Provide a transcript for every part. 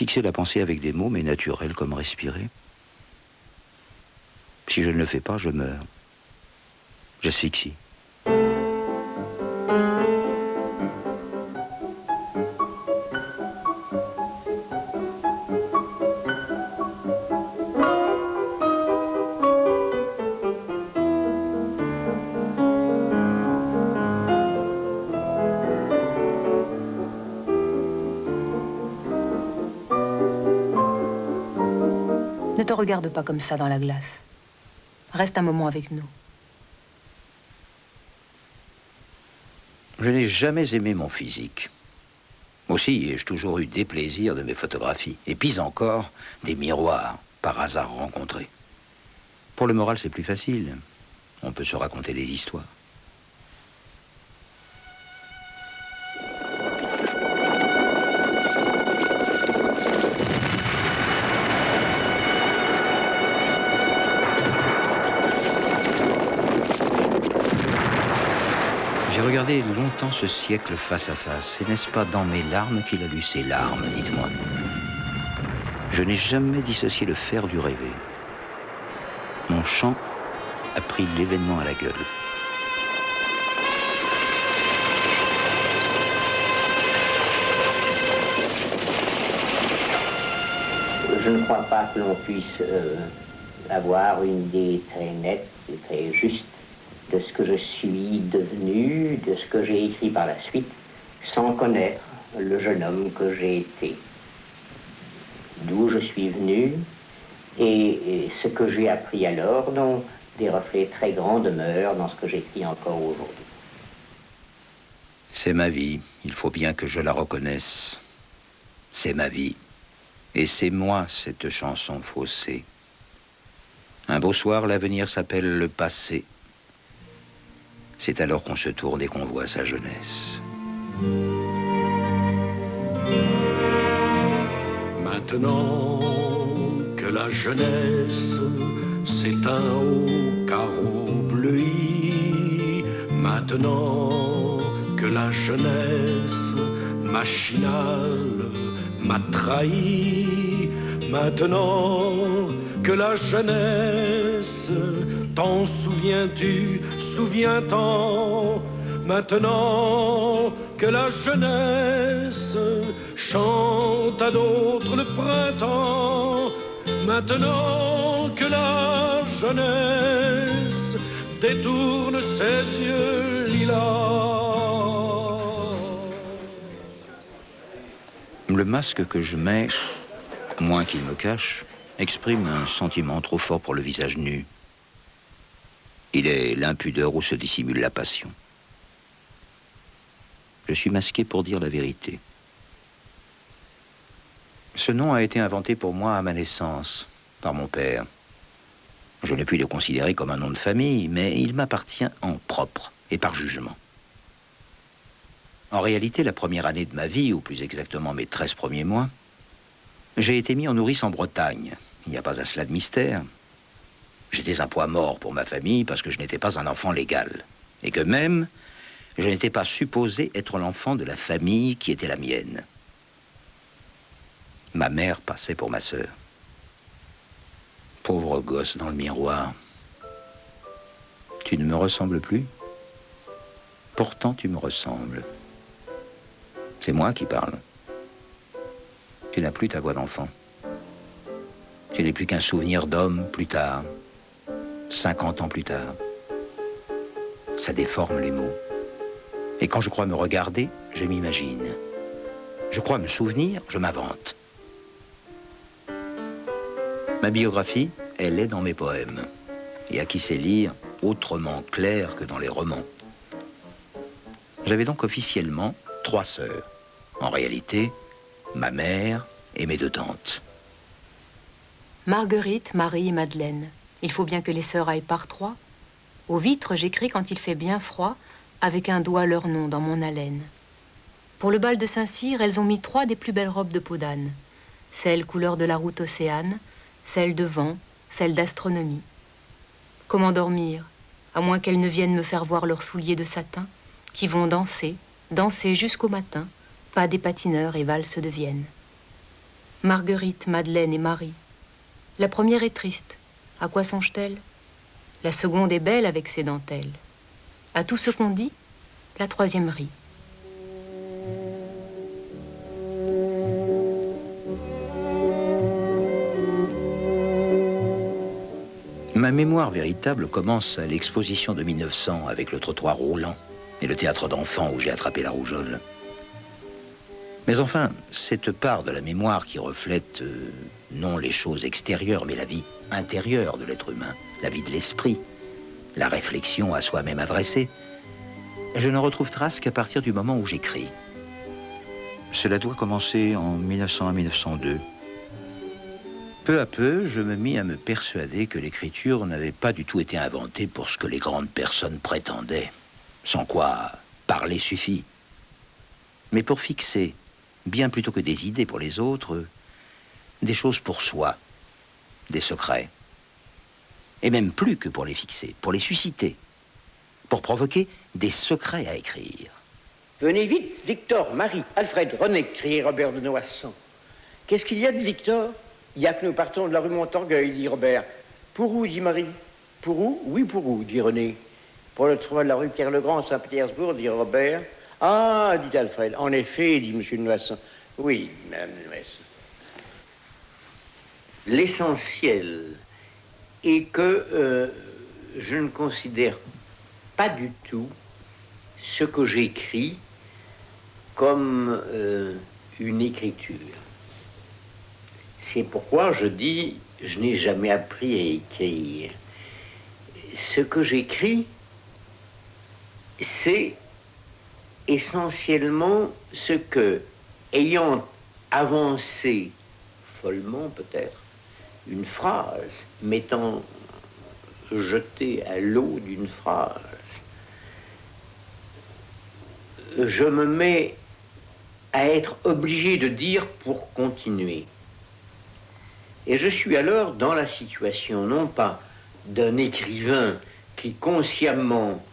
Fixer la pensée avec des mots, mais naturels comme respirer. Si je ne le fais pas, je meurs. J'asphyxie. Ne te regarde pas comme ça dans la glace. Reste un moment avec nous. Je n'ai jamais aimé mon physique. Aussi, ai-je toujours eu des plaisirs de mes photographies. Et puis encore, des miroirs, par hasard rencontrés. Pour le moral, c'est plus facile. On peut se raconter des histoires. J'ai regardé longtemps ce siècle face à face. Et n'est-ce pas dans mes larmes qu'il a lu ses larmes, dites-moi? Je n'ai jamais dissocié le faire du rêver. Mon chant a pris l'événement à la gueule. Je ne crois pas que l'on puisse avoir une idée très nette et très juste de ce que je suis devenu, de ce que j'ai écrit par la suite, sans connaître le jeune homme que j'ai été. D'où je suis venu et ce que j'ai appris alors, dont des reflets très grands demeurent dans ce que j'écris encore aujourd'hui. C'est ma vie, il faut bien que je la reconnaisse. C'est ma vie. Et c'est moi, cette chanson faussée. Un beau soir, l'avenir s'appelle le passé. C'est alors qu'on se tourne et qu'on voit sa jeunesse. Maintenant que la jeunesse s'éteint au carreau bleuи, maintenant que la jeunesse machinale m'a trahi, maintenant que la jeunesse, t'en souviens-tu, souviens-t'en, maintenant que la jeunesse chante à d'autres le printemps, maintenant que la jeunesse détourne ses yeux lilas. Le masque que je mets, moins qu'il me cache, exprime un sentiment trop fort pour le visage nu. Il est l'impudeur où se dissimule la passion. Je suis masqué pour dire la vérité. Ce nom a été inventé pour moi à ma naissance, par mon père. Je n'ai pu le considérer comme un nom de famille, mais il m'appartient en propre et par jugement. En réalité, la première année de ma vie, ou plus exactement mes 13 premiers mois, j'ai été mis en nourrice en Bretagne. Il n'y a pas à cela de mystère. J'étais un poids mort pour ma famille parce que je n'étais pas un enfant légal. Et que même, je n'étais pas supposé être l'enfant de la famille qui était la mienne. Ma mère passait pour ma sœur. Pauvre gosse dans le miroir. Tu ne me ressembles plus? Pourtant, tu me ressembles. C'est moi qui parle. Tu n'as plus ta voix d'enfant. Tu n'es plus qu'un souvenir d'homme plus tard, 50 ans plus tard. Ça déforme les mots. Et quand je crois me regarder, je m'imagine. Je crois me souvenir, je m'invente. Ma biographie, elle est dans mes poèmes. Et à qui sait lire autrement clair que dans les romans. J'avais donc officiellement 3 sœurs. En réalité, ma mère et mes 2 tantes. Marguerite, Marie et Madeleine. Il faut bien que les sœurs aillent par 3. Aux vitres, j'écris quand il fait bien froid, avec un doigt leur nom dans mon haleine. Pour le bal de Saint-Cyr, elles ont mis 3 des plus belles robes de peau d'âne. Celle couleur de la route océane, celle de vent, celle d'astronomie. Comment dormir, à moins qu'elles ne viennent me faire voir leurs souliers de satin, qui vont danser, danser jusqu'au matin, pas des patineurs et valses de Vienne. Marguerite, Madeleine et Marie. La première est triste. À quoi songe-t-elle? La seconde est belle avec ses dentelles. À tout ce qu'on dit, la troisième rit. Ma mémoire véritable commence à l'exposition de 1900 avec le trottoir roulant et le théâtre d'enfants où j'ai attrapé la rougeole. Mais enfin, cette part de la mémoire qui reflète non les choses extérieures, mais la vie intérieure de l'être humain, la vie de l'esprit, la réflexion à soi-même adressée, je ne retrouve trace qu'à partir du moment où j'écris. Cela doit commencer en 1901-1902. Peu à peu, je me mis à me persuader que l'écriture n'avait pas du tout été inventée pour ce que les grandes personnes prétendaient, sans quoi parler suffit, mais pour fixer, bien plutôt que des idées pour les autres, des choses pour soi, des secrets. Et même plus que pour les fixer, pour les susciter, pour provoquer des secrets à écrire. Venez vite, Victor, Marie, Alfred, René, criait Robert de Noisson. Qu'est-ce qu'il y a de Victor? Il y a que nous partons de la rue Montorgueil, dit Robert. Pour où, dit Marie? Pour où? Oui, pour où, dit René. Pour le trou de la rue Pierre-le-Grand, Saint-Pétersbourg, dit Robert. Ah, dit Alfred. En effet, dit M. de Noisson. Oui, Madame de Noisson. L'essentiel est que je ne considère pas du tout ce que j'écris comme une écriture. C'est pourquoi je dis, je n'ai jamais appris à écrire. Ce que j'écris, c'est essentiellement ce que, ayant avancé follement peut-être, une phrase, m'étant jeté à l'eau d'une phrase, je me mets à être obligé de dire pour continuer. Et je suis alors dans la situation, non pas d'un écrivain qui consciemment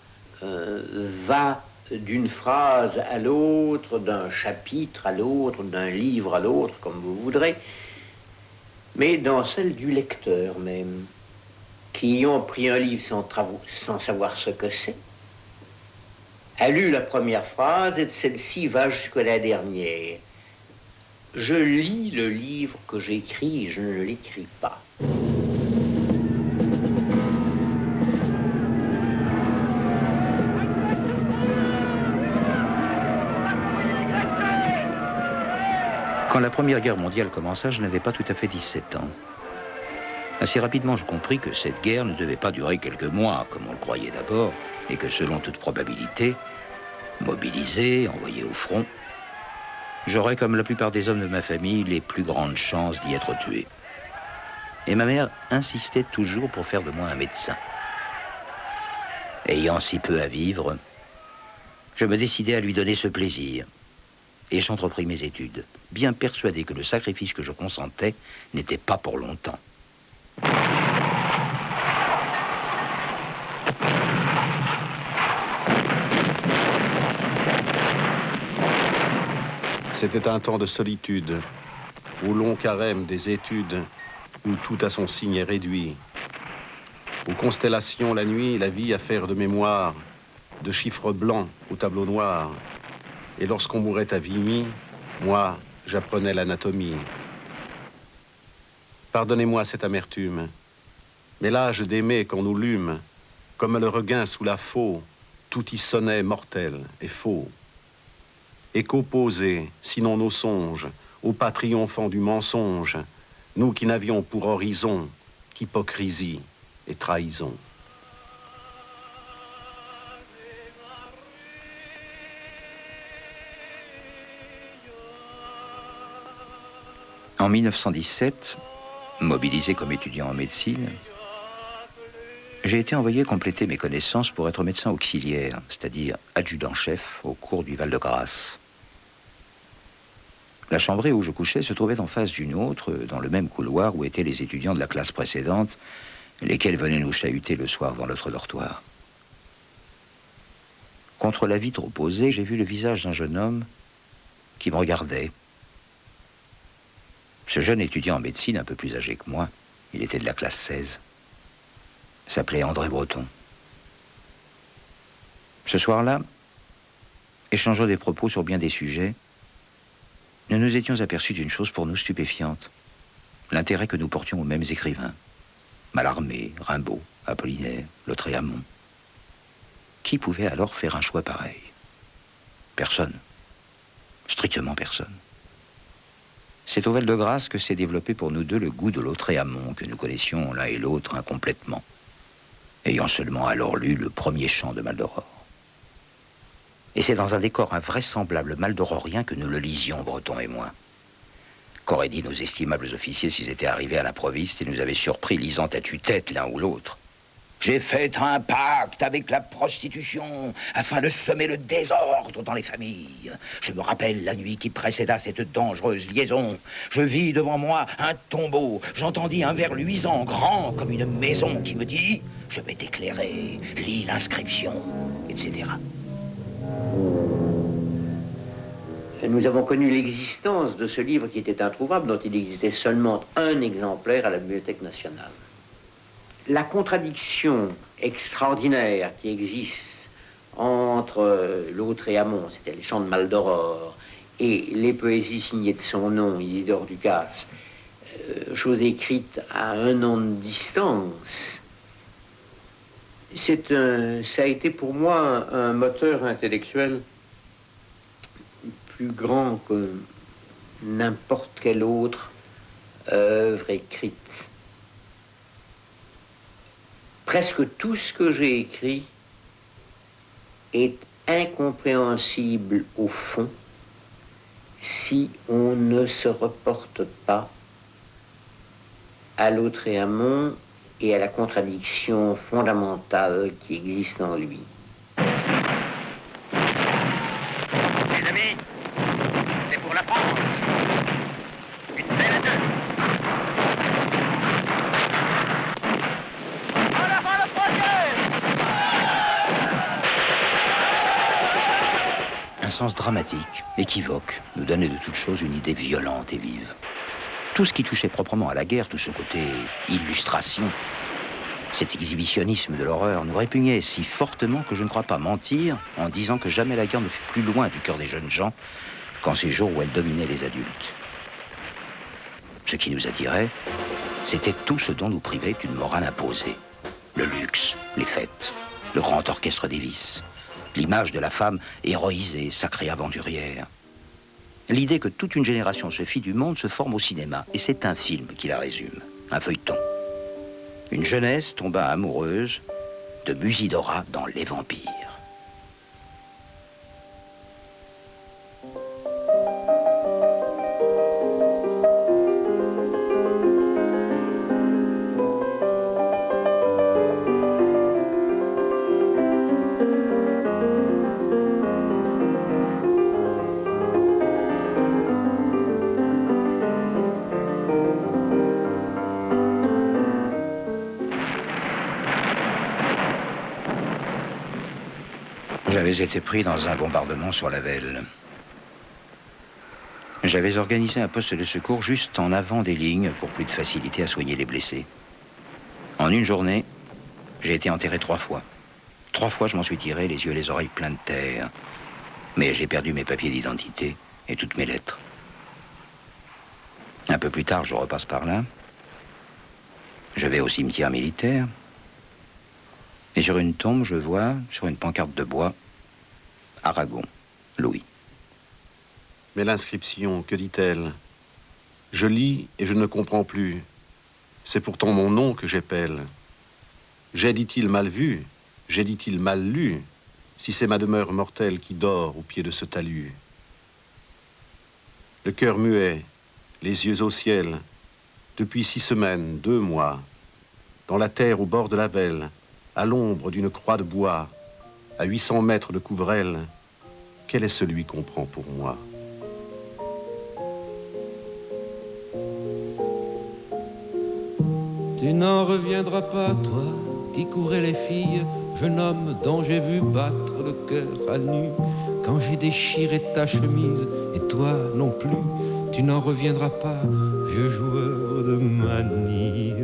va d'une phrase à l'autre, d'un chapitre à l'autre, d'un livre à l'autre, comme vous voudrez, mais dans celle du lecteur même, qui ayant pris un livre sans savoir ce que c'est, a lu la première phrase et celle-ci va jusqu'à la dernière. Je lis le livre que j'écris, je ne l'écris pas. Quand la Première Guerre mondiale commença, je n'avais pas tout à fait 17 ans. Assez rapidement, je compris que cette guerre ne devait pas durer quelques mois, comme on le croyait d'abord, et que selon toute probabilité, mobilisé, envoyé au front, j'aurais, comme la plupart des hommes de ma famille, les plus grandes chances d'y être tué. Et ma mère insistait toujours pour faire de moi un médecin. Ayant si peu à vivre, je me décidai à lui donner ce plaisir. Et j'entrepris mes études, bien persuadé que le sacrifice que je consentais n'était pas pour longtemps. C'était un temps de solitude, au long carême des études, où tout à son signe est réduit. Aux constellations la nuit, la vie à faire de mémoire, de chiffres blancs au tableau noir. Et lorsqu'on mourait à Vimy, moi, j'apprenais l'anatomie. Pardonnez-moi cette amertume, mais l'âge d'aimer quand nous lûmes, comme le regain sous la faux, tout y sonnait mortel et faux. Et qu'opposés, sinon nos songes, au pas triomphant du mensonge, nous qui n'avions pour horizon qu'hypocrisie et trahison. En 1917, mobilisé comme étudiant en médecine, j'ai été envoyé compléter mes connaissances pour être médecin auxiliaire, c'est-à-dire adjudant-chef au cours du Val-de-Grâce. La chambrée où je couchais se trouvait en face d'une autre, dans le même couloir où étaient les étudiants de la classe précédente, lesquels venaient nous chahuter le soir dans notre dortoir. Contre la vitre opposée, j'ai vu le visage d'un jeune homme qui me regardait. Ce Ce jeune étudiant en médecine, un peu plus âgé que moi, il était de la classe 16, s'appelait André Breton. Ce soir-là, échangeant des propos sur bien des sujets, nous nous étions aperçus d'une chose pour nous stupéfiante, l'intérêt que nous portions aux mêmes écrivains. Mallarmé, Rimbaud, Apollinaire, Lautréamont. Qui pouvait alors faire un choix pareil? Personne. Strictement personne. C'est au Val-de-Grâce que s'est développé pour nous deux le goût de Lautréamont, que nous connaissions l'un et l'autre incomplètement, ayant seulement alors lu le premier chant de Maldoror. Et c'est dans un décor invraisemblable maldororien que nous le lisions, Breton et moi. Qu'auraient dit nos estimables officiers s'ils étaient arrivés à l'improviste et nous avaient surpris lisant à tue-tête l'un ou l'autre? J'ai fait un pacte avec la prostitution afin de semer le désordre dans les familles. Je me rappelle la nuit qui précéda cette dangereuse liaison. Je vis devant moi un tombeau. J'entendis un ver luisant, grand comme une maison, qui me dit « Je vais t'éclairer, lis l'inscription, etc. » Nous avons connu l'existence de ce livre qui était introuvable, dont il existait seulement un exemplaire à la Bibliothèque nationale. La contradiction extraordinaire qui existe entre Lautréamont, c'était les chants de Maldoror, et les poésies signées de son nom, Isidore Ducasse, chose écrite à 1 an de distance, ça a été pour moi un moteur intellectuel plus grand que n'importe quelle autre œuvre écrite. Presque tout ce que j'ai écrit est incompréhensible au fond si on ne se reporte pas à Lautréamont et à la contradiction fondamentale qui existe en lui. Les amis, c'est pour la France. Une belle à deux. En avant le troisième. Un sens dramatique, équivoque, nous donnait de toute chose une idée violente et vive. Tout ce qui touchait proprement à la guerre, tout ce côté illustration, cet exhibitionnisme de l'horreur nous répugnait si fortement que je ne crois pas mentir en disant que jamais la guerre ne fut plus loin du cœur des jeunes gens qu'en ces jours où elle dominait les adultes. Ce qui nous attirait, c'était tout ce dont nous privait une morale imposée. Le luxe, les fêtes, le grand orchestre des vices, l'image de la femme héroïsée, sacrée aventurière. L'idée que toute une génération se fit du monde se forme au cinéma, et c'est un film qui la résume, un feuilleton. Une jeunesse tomba amoureuse de Musidora dans Les Vampires. J'avais été pris dans un bombardement sur la Velle. J'avais organisé un poste de secours juste en avant des lignes pour plus de facilité à soigner les blessés. En une journée, j'ai été enterré 3 fois. 3 fois, je m'en suis tiré, les yeux et les oreilles pleins de terre. Mais j'ai perdu mes papiers d'identité et toutes mes lettres. Un peu plus tard, je repasse par là. Je vais au cimetière militaire. Et sur une tombe, je vois, sur une pancarte de bois, Aragon, Louis. Mais l'inscription, que dit-elle? Je lis et je ne comprends plus. C'est pourtant mon nom que j'épelle. J'ai, dit-il, mal vu, j'ai, dit-il, mal lu, si c'est ma demeure mortelle qui dort au pied de ce talus. Le cœur muet, les yeux au ciel, depuis 6 semaines, 2 mois, dans la terre au bord de la Velle, à l'ombre d'une croix de bois, à 800 mètres de Couvrel, quel est celui qu'on prend pour moi? Tu n'en reviendras pas, toi, qui courais les filles, jeune homme dont j'ai vu battre le cœur à nu, quand j'ai déchiré ta chemise, et toi non plus, tu n'en reviendras pas, vieux joueur de manille.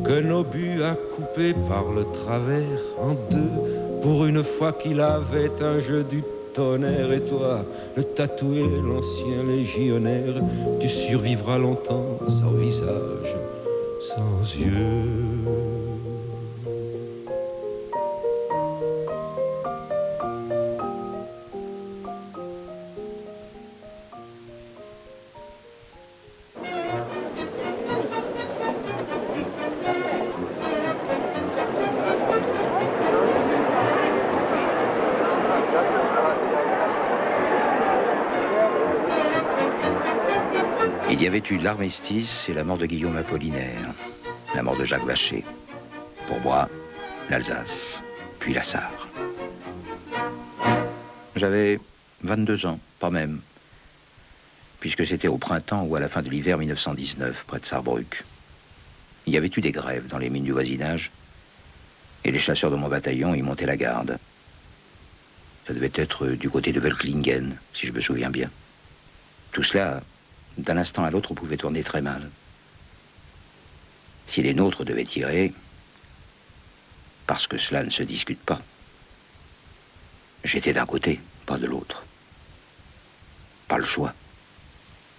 Que nos buts a coupé par le travers en deux, pour une fois qu'il avait un jeu du tonnerre. Et toi, le tatoué, l'ancien légionnaire, tu survivras longtemps sans visage, sans yeux. Il y avait eu l'armistice et la mort de Guillaume Apollinaire, la mort de Jacques Vacher. Pour moi, l'Alsace, puis la Sarre. J'avais 22 ans, pas même, puisque c'était au printemps ou à la fin de l'hiver 1919, près de Sarrebruck. Il y avait eu des grèves dans les mines du voisinage, et les chasseurs de mon bataillon y montaient la garde. Ça devait être du côté de Velklingen, si je me souviens bien. Tout cela, d'un instant à l'autre, pouvait tourner très mal. Si les nôtres devaient tirer, parce que cela ne se discute pas, j'étais d'un côté, pas de l'autre. Pas le choix.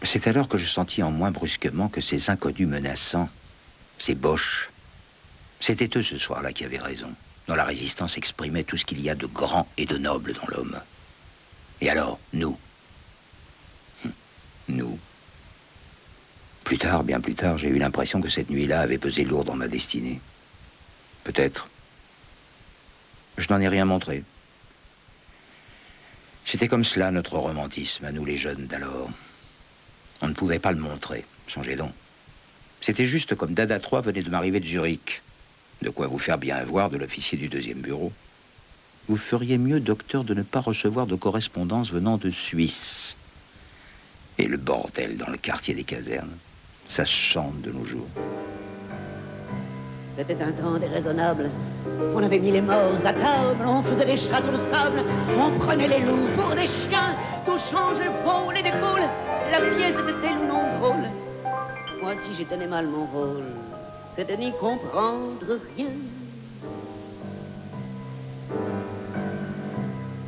C'est alors que je sentis en moi brusquement que ces inconnus menaçants, ces boches, c'était eux ce soir-là qui avaient raison. Dont la résistance exprimait tout ce qu'il y a de grand et de noble dans l'homme. Et alors, nous. Nous. Plus tard, bien plus tard, j'ai eu l'impression que cette nuit-là avait pesé lourd dans ma destinée. Peut-être. Je n'en ai rien montré. C'était comme cela, notre romantisme, à nous les jeunes d'alors. On ne pouvait pas le montrer, songez donc. C'était juste comme Dada III venait de m'arriver de Zurich. De quoi vous faire bien voir de l'officier du 2e bureau. Vous feriez mieux, docteur, de ne pas recevoir de correspondance venant de Suisse. Et le bordel dans le quartier des casernes. Ça se chante de nos jours. C'était un temps déraisonnable. On avait mis les morts à table, on faisait des châteaux de sable, on prenait les loups pour des chiens, tout change d'épaule et d'épaule. La pièce était-elle ou non drôle? Moi, si j'ai tenu mal mon rôle, c'était n'y comprendre rien.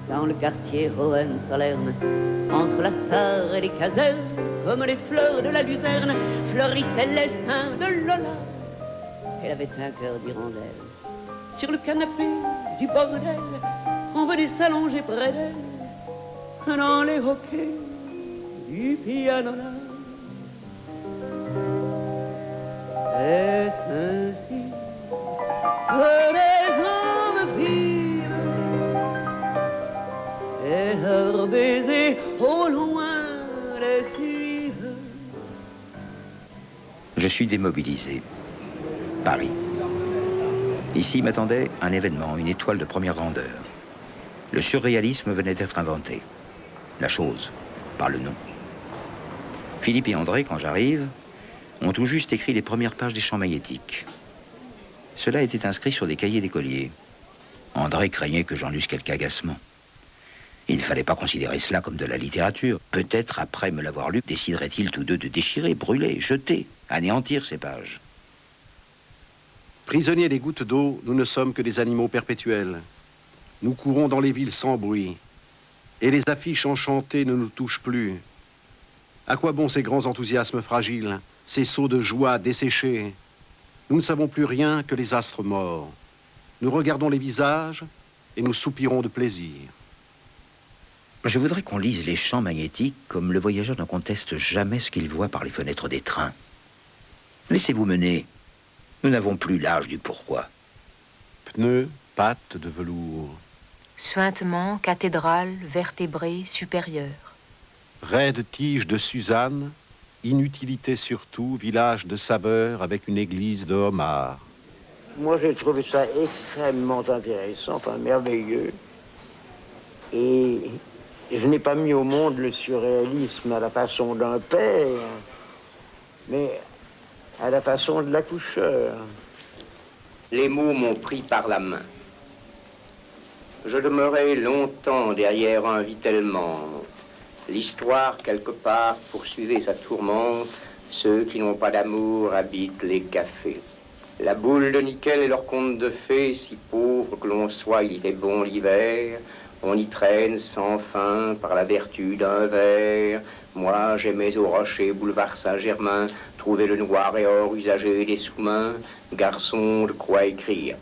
Dans le quartier Hohenzollern, entre la Sarre et les casernes, comme les fleurs de la luzerne, fleurissaient les seins de Lola. Elle avait un cœur d'hirondelle. Sur le canapé du bordel, on venait s'allonger près d'elle, dans les hoquets du pianola. Est-ce ainsi que les hommes vivent, et leurs baisers au loin les suivent? Je suis démobilisé. Paris. Ici m'attendait un événement, une étoile de première grandeur. Le surréalisme venait d'être inventé. La chose, par le nom. Philippe et André, quand j'arrive, ont tout juste écrit les premières pages des champs magnétiques. Cela était inscrit sur des cahiers d'écoliers. André craignait que j'en eusse quelque agacement. Il ne fallait pas considérer cela comme de la littérature. Peut-être, après me l'avoir lu, décideraient-ils tous deux de déchirer, brûler, jeter, anéantir ces pages. Prisonniers des gouttes d'eau, nous ne sommes que des animaux perpétuels. Nous courons dans les villes sans bruit. Et les affiches enchantées ne nous touchent plus. À quoi bon ces grands enthousiasmes fragiles, ces sauts de joie desséchés? Nous ne savons plus rien que les astres morts. Nous regardons les visages et nous soupirons de plaisir. Je voudrais qu'on lise les champs magnétiques comme le voyageur ne conteste jamais ce qu'il voit par les fenêtres des trains. Laissez-vous mener. Nous n'avons plus l'âge du pourquoi. Pneus, pattes de velours. Suintement, cathédrale, vertébré, supérieur. Raide tige de Suzanne, inutilité surtout, village de saveur avec une église de homards. Moi, j'ai trouvé ça extrêmement intéressant, enfin merveilleux. Et je n'ai pas mis au monde le surréalisme à la façon d'un père, mais à la façon de l'accoucheur. Les mots m'ont pris par la main. je demeurai longtemps derrière un vitellement. L'histoire, quelque part, poursuivait sa tourmente. Ceux qui n'ont pas d'amour habitent les cafés. La boule de nickel et leur conte de fées, si pauvre que l'on soit, il fait bon l'hiver. On y traîne sans fin par la vertu d'un verre. Moi, j'aimais au rocher, boulevard Saint-Germain, trouver le noir et or usagé des sous-mains. Garçon, de quoi écrire.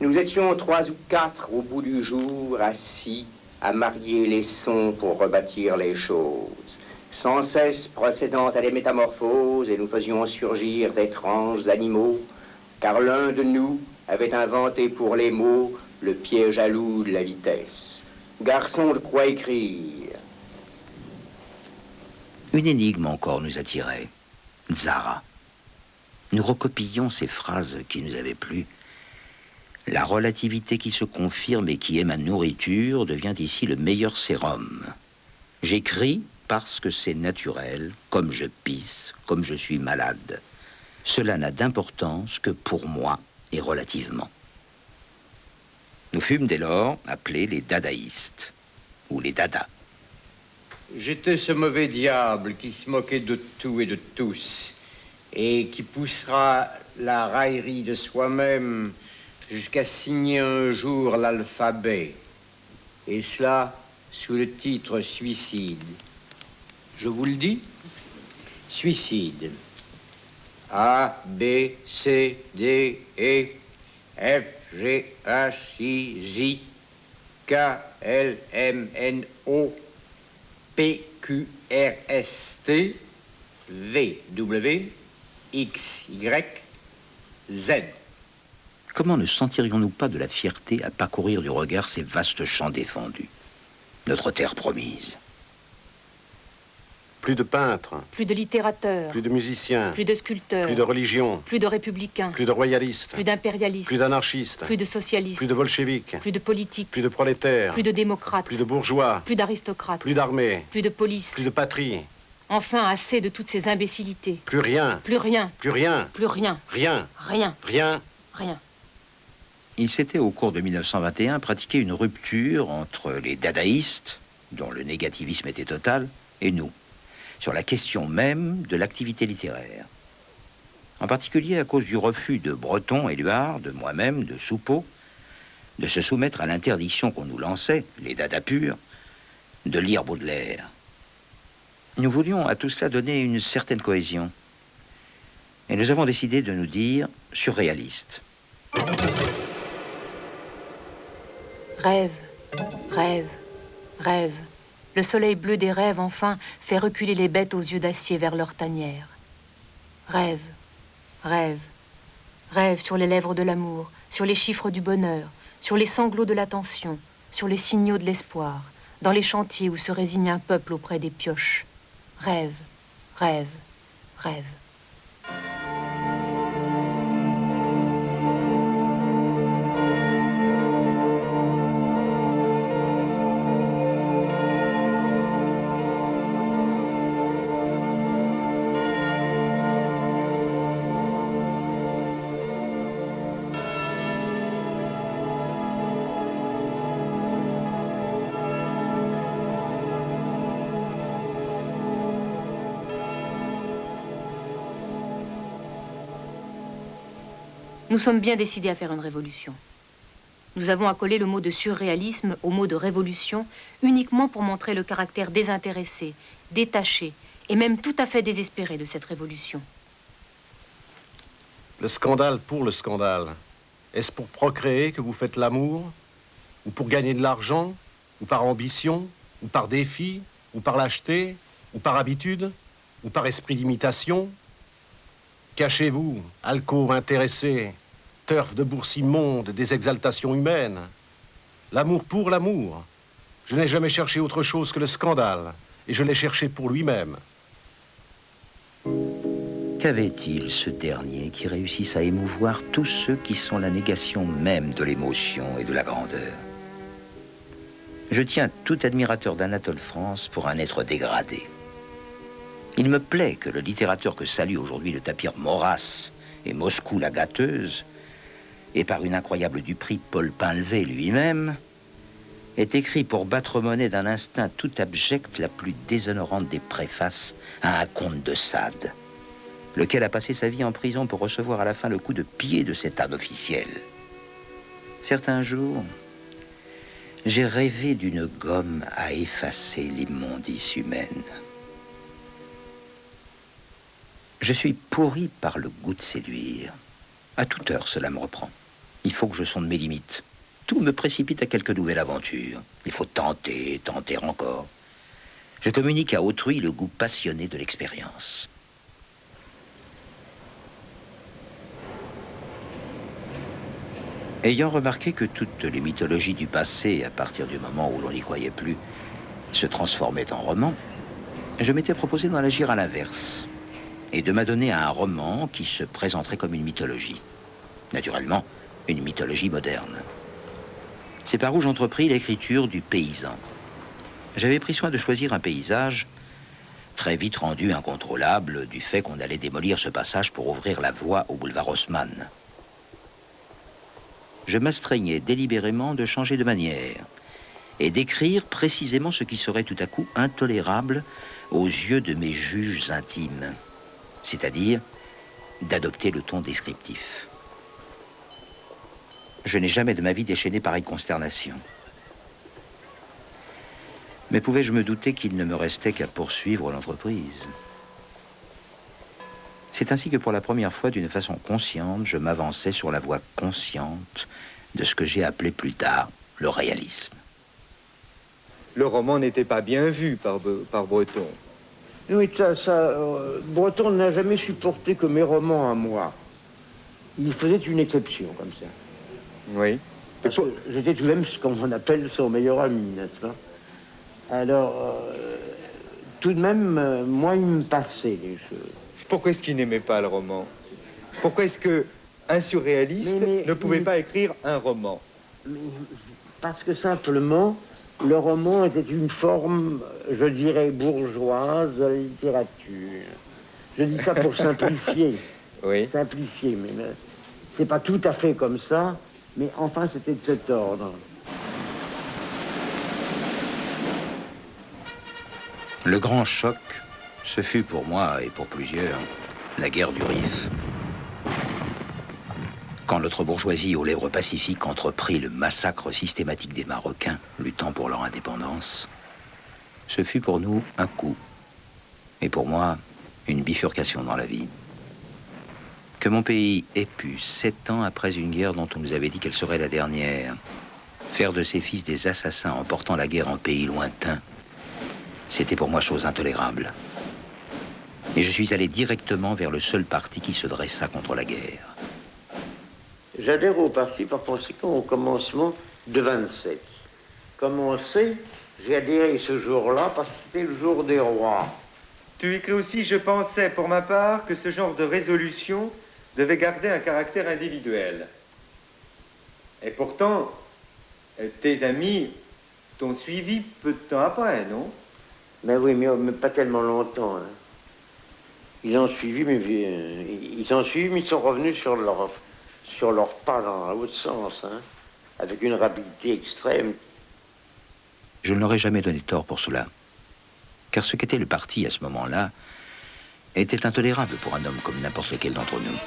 Nous étions 3 ou 4 au bout du jour, assis, à marier les sons pour rebâtir les choses, sans cesse procédant à des métamorphoses, et nous faisions surgir d'étranges animaux, car l'un de nous avait inventé pour les mots le piège à loup de la vitesse. Garçon, de quoi écrire. Une énigme encore nous attirait. Zara. Nous recopions ces phrases qui nous avaient plu. La relativité qui se confirme et qui est ma nourriture devient ici le meilleur sérum. J'écris parce que c'est naturel, comme je pisse, comme je suis malade. Cela n'a d'importance que pour moi et relativement. Nous fûmes dès lors appelés les dadaïstes, ou les dadas. J'étais ce mauvais diable qui se moquait de tout et de tous, et qui poussera la raillerie de soi-même jusqu'à signer un jour l'alphabet, et cela sous le titre suicide. Je vous le dis, suicide. A, B, C, D, E, F, G, H, I, J, K, L, M, N, O, P, Q, R, S, T, V, W, X, Y, Z. Comment ne sentirions-nous pas de la fierté à parcourir du regard ces vastes champs défendus, notre terre promise? Plus de peintres, Plus de littérateurs, plus de musiciens, plus de sculpteurs, plus de religion, plus de républicains, plus de royalistes, plus d'impérialistes, plus d'anarchistes, plus de socialistes, plus de bolcheviques, plus de politiques, plus de prolétaires, plus de démocrates, plus de bourgeois, plus d'aristocrates, plus d'armée, plus de police. plus de patrie, Enfin, assez de toutes ces imbécilités. plus rien, Plus rien, plus rien, plus rien, rien, rien, rien. rien. Il s'était au cours de 1921 pratiqué une rupture entre les dadaïstes, dont le négativisme était total, et nous, sur la question même de l'activité littéraire. En particulier à cause du refus de Breton, Éluard, de moi-même, de Soupeau, de se soumettre à l'interdiction qu'on nous lançait, les dadas purs, de lire Baudelaire. Nous voulions à tout cela donner une certaine cohésion. Et nous avons décidé de nous dire surréalistes. Rêve, rêve, rêve. Le soleil bleu des rêves, enfin, fait reculer les bêtes aux yeux d'acier vers leur tanière. Rêve, rêve, rêve sur les lèvres de l'amour, sur les chiffres du bonheur, sur les sanglots de l'attention, sur les signaux de l'espoir, dans les chantiers où se résigne un peuple auprès des pioches. Rêve, rêve, rêve. Nous sommes bien décidés à faire une révolution. Nous avons accolé le mot de surréalisme au mot de révolution uniquement pour montrer le caractère désintéressé, détaché et même tout à fait désespéré de cette révolution. Le scandale pour le scandale. Est-ce pour procréer que vous faites l'amour? Ou pour gagner de l'argent? Ou par ambition? Ou par défi? Ou par lâcheté? Ou par habitude? Ou par esprit d'imitation? Cachez-vous, alcôve intéressée, turf de bourse immonde des exaltations humaines. L'amour pour l'amour. Je n'ai jamais cherché autre chose que le scandale, et je l'ai cherché pour lui-même. Qu'avait-il, ce dernier, qui réussisse à émouvoir tous ceux qui sont la négation même de l'émotion et de la grandeur? Je tiens tout admirateur d'Anatole France pour un être dégradé. Il me plaît que le littérateur que salue aujourd'hui le tapir Maurras et Moscou la gâteuse, et par une incroyable duperie Paul Pinlevé lui-même, est écrit pour battre monnaie d'un instinct tout abject, la plus déshonorante des préfaces à un conte de Sade, lequel a passé sa vie en prison pour recevoir à la fin le coup de pied de cet âne officiel. Certains jours, j'ai rêvé d'une gomme à effacer l'immondice humaine. Je suis pourri par le goût de séduire. À toute heure, cela me reprend. Il faut que je sonde mes limites. Tout me précipite à quelque nouvelle aventure. Il faut tenter, tenter encore. Je communique à autrui le goût passionné de l'expérience. Ayant remarqué que toutes les mythologies du passé, à partir du moment où l'on n'y croyait plus, se transformaient en romans, je m'étais proposé d'en agir à l'inverse et de m'adonner à un roman qui se présenterait comme une mythologie. Naturellement, une mythologie moderne. C'est par où j'entrepris l'écriture du paysan. J'avais pris soin de choisir un paysage très vite rendu incontrôlable du fait qu'on allait démolir ce passage pour ouvrir la voie au boulevard Haussmann. Je m'astreignais délibérément de changer de manière et d'écrire précisément ce qui serait tout à coup intolérable aux yeux de mes juges intimes, c'est-à-dire d'adopter le ton descriptif. Je n'ai jamais de ma vie déchaîné pareille consternation. Mais pouvais-je me douter qu'il ne me restait qu'à poursuivre l'entreprise? C'est ainsi que pour la première fois, d'une façon consciente, je m'avançais sur la voie consciente de ce que j'ai appelé plus tard le réalisme. Le roman n'était pas bien vu par Breton. Oui, Breton n'a jamais supporté que mes romans à moi. Il faisait une exception comme ça. Oui. Parce que j'étais tout de même ce qu'on appelle son meilleur ami, n'est-ce pas? Alors, tout de même, moi, il me passait les choses. Pourquoi est-ce qu'il n'aimait pas le roman? Pourquoi est-ce qu'un surréaliste ne pouvait pas écrire un roman? Parce que simplement, le roman était une forme, je dirais, bourgeoise de la littérature. Je dis ça pour simplifier. Oui. Simplifier, mais c'est pas tout à fait comme ça, mais enfin, c'était de cet ordre. Le grand choc, ce fut pour moi et pour plusieurs la guerre du Rif. Quand notre bourgeoisie aux lèvres pacifiques entreprit le massacre systématique des Marocains luttant pour leur indépendance, ce fut pour nous un coup, et pour moi une bifurcation dans la vie. Que mon pays ait pu, 7 ans après une guerre dont on nous avait dit qu'elle serait la dernière, faire de ses fils des assassins en portant la guerre en pays lointain, c'était pour moi chose intolérable. Et je suis allé directement vers le seul parti qui se dressa contre la guerre. J'adhère au parti par conséquent au commencement de 27. Comme on sait, j'ai adhéré ce jour-là parce que c'était le jour des rois. Tu écris aussi, je pensais pour ma part que ce genre de résolution devait garder un caractère individuel. Et pourtant, tes amis t'ont suivi peu de temps après, non? Ben oui, mais pas tellement longtemps. Hein. Ils ont suivi, mais ils sont revenus sur leur pas dans l'autre sens, hein, avec une rapidité extrême. Je ne leur ai jamais donné tort pour cela, car ce qu'était le parti à ce moment-là était intolérable pour un homme comme n'importe lequel d'entre nous.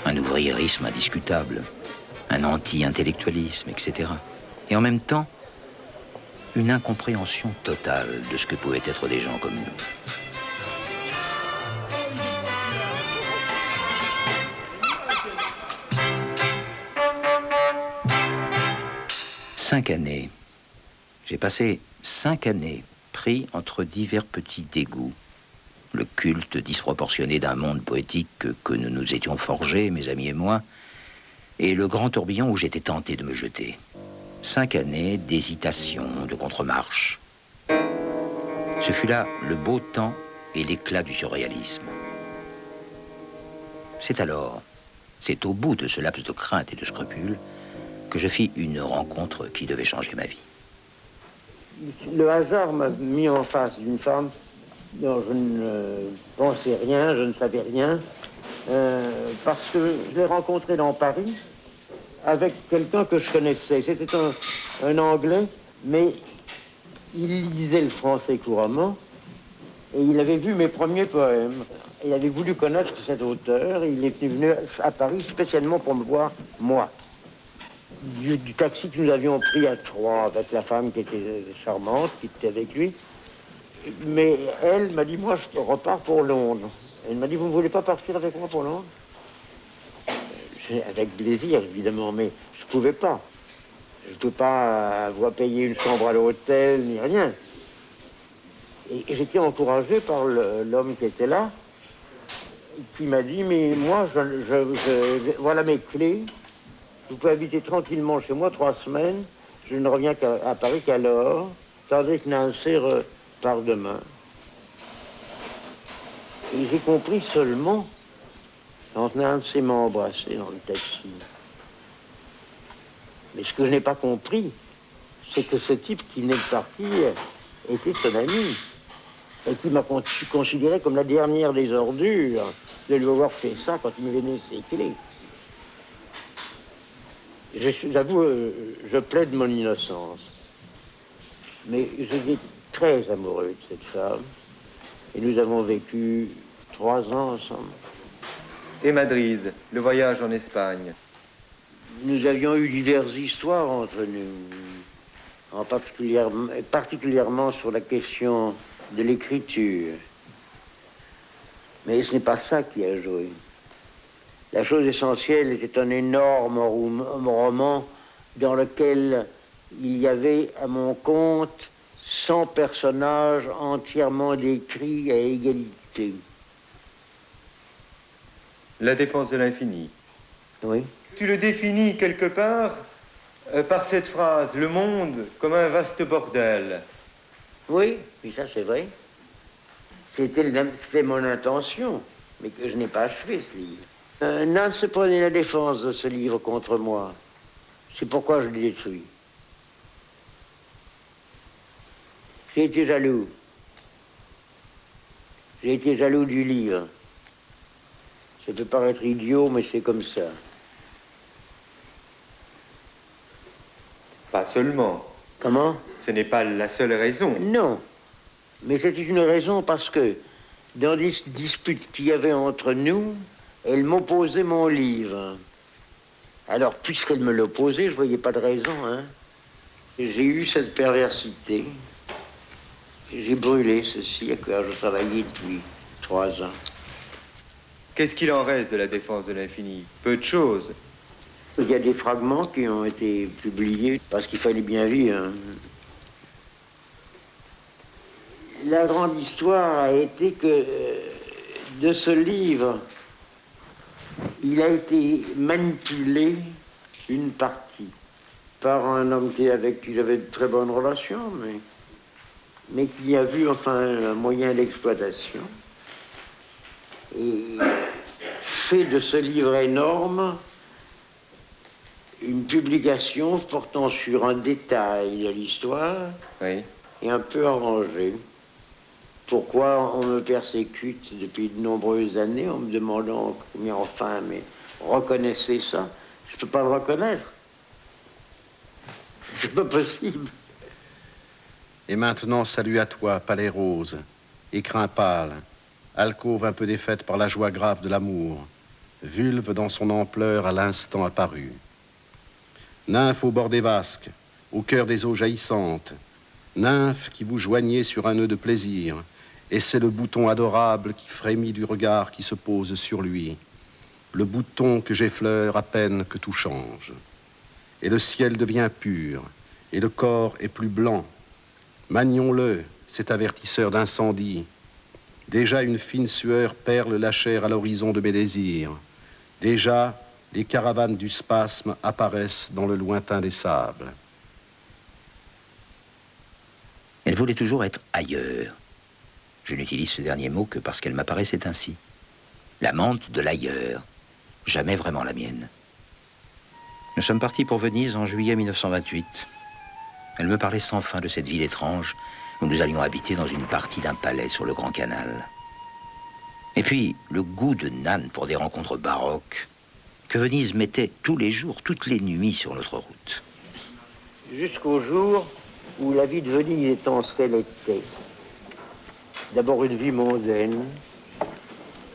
Un ouvriérisme indiscutable, un anti-intellectualisme, etc. Et en même temps, une incompréhension totale de ce que pouvaient être des gens comme nous. Cinq années. J'ai passé 5 années pris entre divers petits dégoûts. Le culte disproportionné d'un monde poétique que nous nous étions forgés, mes amis et moi, et le grand tourbillon où j'étais tenté de me jeter. 5 années d'hésitation, de contre-marche. Ce fut là le beau temps et l'éclat du surréalisme. C'est au bout de ce laps de crainte et de scrupule que je fis une rencontre qui devait changer ma vie. Le hasard m'a mis en face d'une femme dont je ne pensais rien, je ne savais rien, parce que je l'ai rencontrée dans Paris avec quelqu'un que je connaissais. C'était un Anglais, mais il lisait le français couramment et il avait vu mes premiers poèmes. Il avait voulu connaître cet auteur et il était venu à Paris spécialement pour me voir, moi. Du taxi que nous avions pris à trois avec la femme qui était charmante, qui était avec lui. Mais elle m'a dit, moi, je repars pour Londres. Elle m'a dit, vous ne voulez pas partir avec moi pour Londres? Avec plaisir, évidemment, mais je ne pouvais pas. Je ne peux pas avoir payé une chambre à l'hôtel, ni rien. Et j'étais encouragé par l'homme qui était là, qui m'a dit, mais moi, voilà mes clés. Vous pouvez habiter tranquillement chez moi 3 semaines. Je ne reviens à Paris qu'alors, tandis que Nancy part demain. Et j'ai compris seulement quand Nancy m'a embrassé dans le taxi. Mais ce que je n'ai pas compris, c'est que ce type qui venait de partir était son ami. Et qui m'a considéré comme la dernière des ordures de lui avoir fait ça quand il me donnait ses clés. J'avoue, je plaide mon innocence. Mais j'étais très amoureux de cette femme. Et nous avons vécu 3 ans ensemble. Et Madrid, le voyage en Espagne? Nous avions eu diverses histoires entre nous, particulièrement sur la question de l'écriture. Mais ce n'est pas ça qui a joué. La chose essentielle était un énorme roman dans lequel il y avait à mon compte 100 personnages entièrement décrits à égalité. La défense de l'infini. Oui. Tu le définis quelque part par cette phrase, le monde comme un vaste bordel. Oui, puis ça c'est vrai. C'était mon intention, mais que je n'ai pas achevé ce livre. Nance prenait la défense de ce livre contre moi. C'est pourquoi je l'ai détruit. J'ai été jaloux. J'ai été jaloux du livre. Ça peut paraître idiot, mais c'est comme ça. Pas seulement. Comment? Ce n'est pas la seule raison. Non. Mais c'était une raison parce que dans des disputes qu'il y avait entre nous, elle m'opposait mon livre. Alors, puisqu'elle me l'opposait, je ne voyais pas de raison, hein. J'ai eu cette perversité. J'ai brûlé ceci, à quoi je travaillais depuis 3 ans. Qu'est-ce qu'il en reste de la défense de l'infini? Peu de choses. Il y a des fragments qui ont été publiés parce qu'il fallait bien vivre. La grande histoire a été que de ce livre, il a été manipulé une partie par un homme avec qui j'avais de très bonnes relations, mais qui a vu enfin un moyen d'exploitation et fait de ce livre énorme une publication portant sur un détail de l'histoire, oui, et un peu arrangé. Pourquoi on me persécute depuis de nombreuses années en me demandant combien enfin, mais reconnaissez ça. Je ne peux pas le reconnaître. C'est pas possible. Et maintenant, salut à toi, palais rose, écrin pâle, alcôve un peu défaite par la joie grave de l'amour, vulve dans son ampleur à l'instant apparue. Nymphe au bord des vasques, au cœur des eaux jaillissantes, nymphe qui vous joignez sur un nœud de plaisir, et c'est le bouton adorable qui frémit du regard qui se pose sur lui, le bouton que j'effleure à peine que tout change. Et le ciel devient pur, et le corps est plus blanc. Manions-le, cet avertisseur d'incendie. Déjà une fine sueur perle la chair à l'horizon de mes désirs. Déjà, les caravanes du spasme apparaissent dans le lointain des sables. Elle voulait toujours être ailleurs. Je n'utilise ce dernier mot que parce qu'elle m'apparaissait ainsi. L'amante de l'ailleurs, jamais vraiment la mienne. Nous sommes partis pour Venise en juillet 1928. Elle me parlait sans fin de cette ville étrange où nous allions habiter dans une partie d'un palais sur le Grand Canal. Et puis, le goût de Nan pour des rencontres baroques que Venise mettait tous les jours, toutes les nuits sur notre route. jusqu'au jour où la vie de Venise étant ce qu'elle était. D'abord une vie mondaine,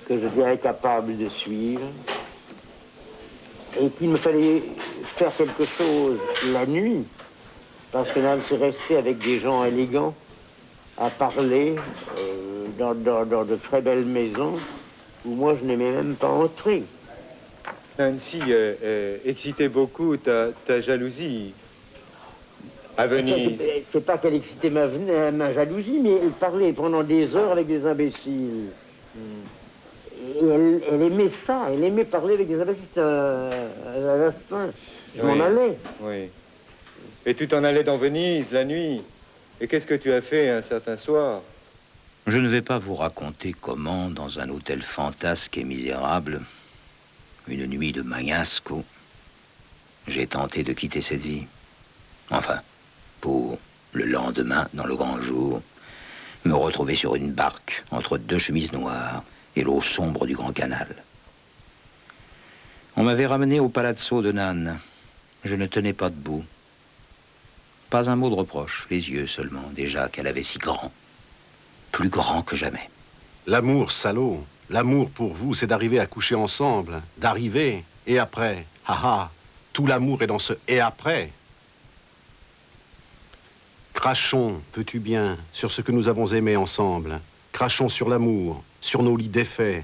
que je dirais capable de suivre, et qu'il me fallait faire quelque chose la nuit, parce que là, on s'est resté avec des gens élégants à parler dans de très belles maisons où moi je n'aimais même pas entrer. Nancy excitait beaucoup ta jalousie à Venise. C'est pas qu'elle excitait ma jalousie, mais elle parlait pendant des heures avec des imbéciles. Et elle aimait ça, elle aimait parler avec des imbéciles à la fin. Je m'en allais. Oui. Et tu t'en allais dans Venise la nuit. Et qu'est-ce que tu as fait un certain soir? Je ne vais pas vous raconter comment, dans un hôtel fantasque et misérable, une nuit de Magnasco, j'ai tenté de quitter cette vie. Enfin, pour le lendemain, dans le grand jour, me retrouver sur une barque entre deux chemises noires et l'eau sombre du Grand Canal. On m'avait ramené au palazzo de Nantes. Je ne tenais pas debout. Pas un mot de reproche, les yeux seulement, déjà qu'elle avait si grand. Plus grand que jamais. L'amour, salaud, l'amour pour vous, c'est d'arriver à coucher ensemble. D'arriver, et après. Haha, tout l'amour est dans ce « et après ». Crachons, veux-tu bien, sur ce que nous avons aimé ensemble. Crachons sur l'amour, sur nos lits défaits,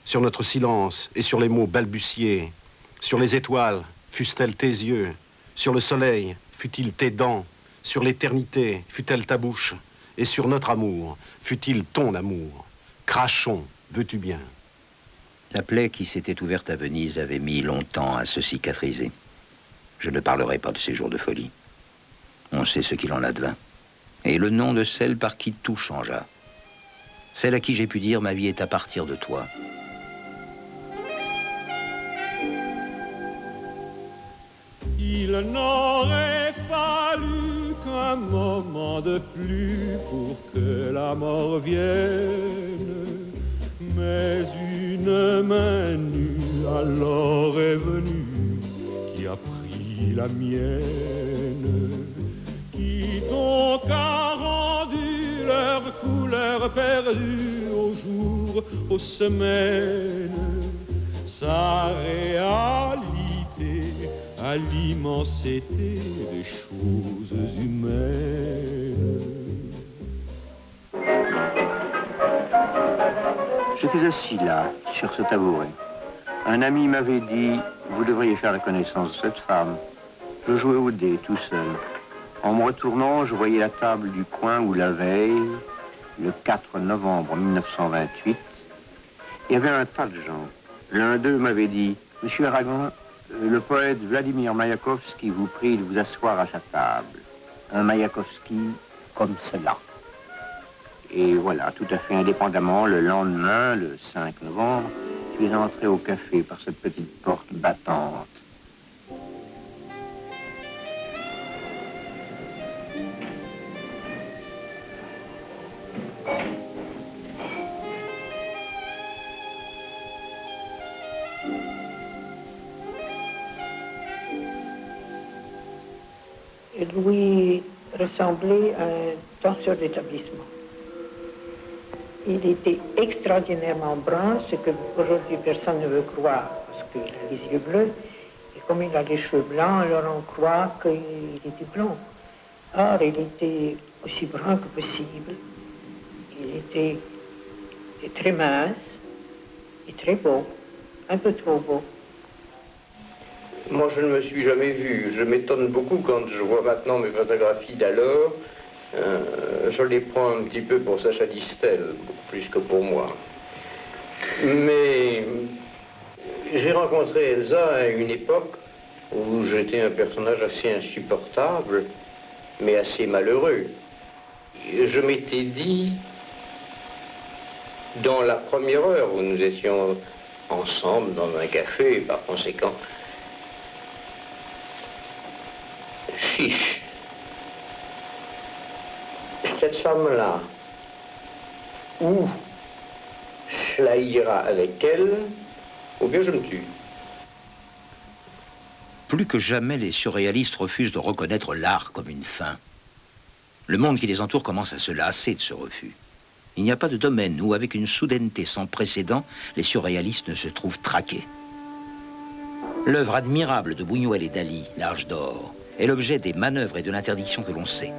sur notre silence et sur les mots balbutiés, sur les étoiles, fussent-elles tes yeux, sur le soleil, fut-il tes dents, sur l'éternité, fut-elle ta bouche, et sur notre amour, fut-il ton amour. Crachons, veux-tu bien. La plaie qui s'était ouverte à Venise avait mis longtemps à se cicatriser. Je ne parlerai pas de ces jours de folie. On sait ce qu'il en advint. Et le nom de celle par qui tout changea. Celle à qui j'ai pu dire « ma vie est à partir de toi ». Il n'aurait fallu qu'un moment de plus pour que la mort vienne, mais une main nue alors est venue qui a pris la mienne, qui donc a rendu leur couleur perdue au jour, aux semaines, sa réalité à l'immensité des choses humaines. J'étais assis là, sur ce tabouret. Un ami m'avait dit, vous devriez faire la connaissance de cette femme. Je jouais au dé tout seul. En me retournant, je voyais la table du coin où la veille, le 4 novembre 1928, il y avait un tas de gens. L'un d'eux m'avait dit, Monsieur Aragon, le poète Vladimir Maïakovski vous prie de vous asseoir à sa table. Un Maïakovski comme cela. Et voilà, tout à fait indépendamment, le lendemain, le 5 novembre, je suis entré au café par cette petite porte battante. Louis ressemblait à un danseur d'établissement. Il était extraordinairement brun, ce que aujourd'hui personne ne veut croire, parce qu'il a les yeux bleus, et comme il a les cheveux blancs, alors on croit qu'il était blond. Or, il était aussi brun que possible. Il était très mince et très beau, un peu trop beau. Moi, je ne me suis jamais vu. Je m'étonne beaucoup quand je vois maintenant mes photographies d'alors. Je les prends un petit peu pour Sacha Distel, beaucoup plus que pour moi. Mais j'ai rencontré Elsa à une époque où j'étais un personnage assez insupportable, mais assez malheureux. Je m'étais dit, dans la première heure où nous étions ensemble dans un café, et par conséquent, chiche, cette femme-là, ou cela ira avec elle, ou bien je me tue. Plus que jamais, les surréalistes refusent de reconnaître l'art comme une fin. Le monde qui les entoure commence à se lasser de ce refus. Il n'y a pas de domaine où, avec une soudaineté sans précédent, les surréalistes ne se trouvent traqués. L'œuvre admirable de Buñuel et Dali, L'Arche d'or, est l'objet des manœuvres et de l'interdiction que l'on sait.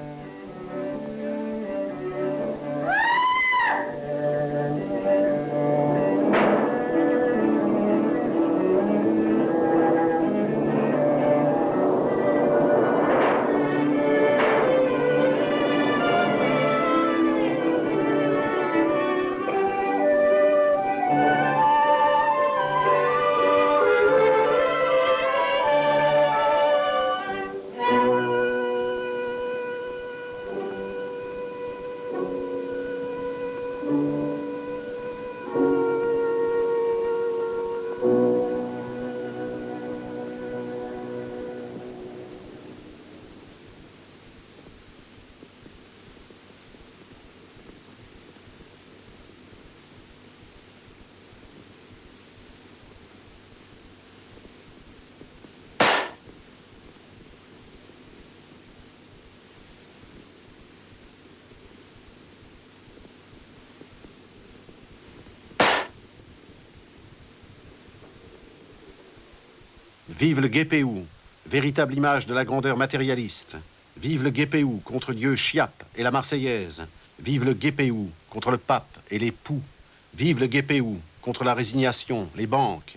Vive le Guépéou, véritable image de la grandeur matérialiste. Vive le Guépéou contre Dieu Chiappe et la Marseillaise. Vive le Guépéou contre le pape et les poux. Vive le Guépéou contre la résignation, les banques.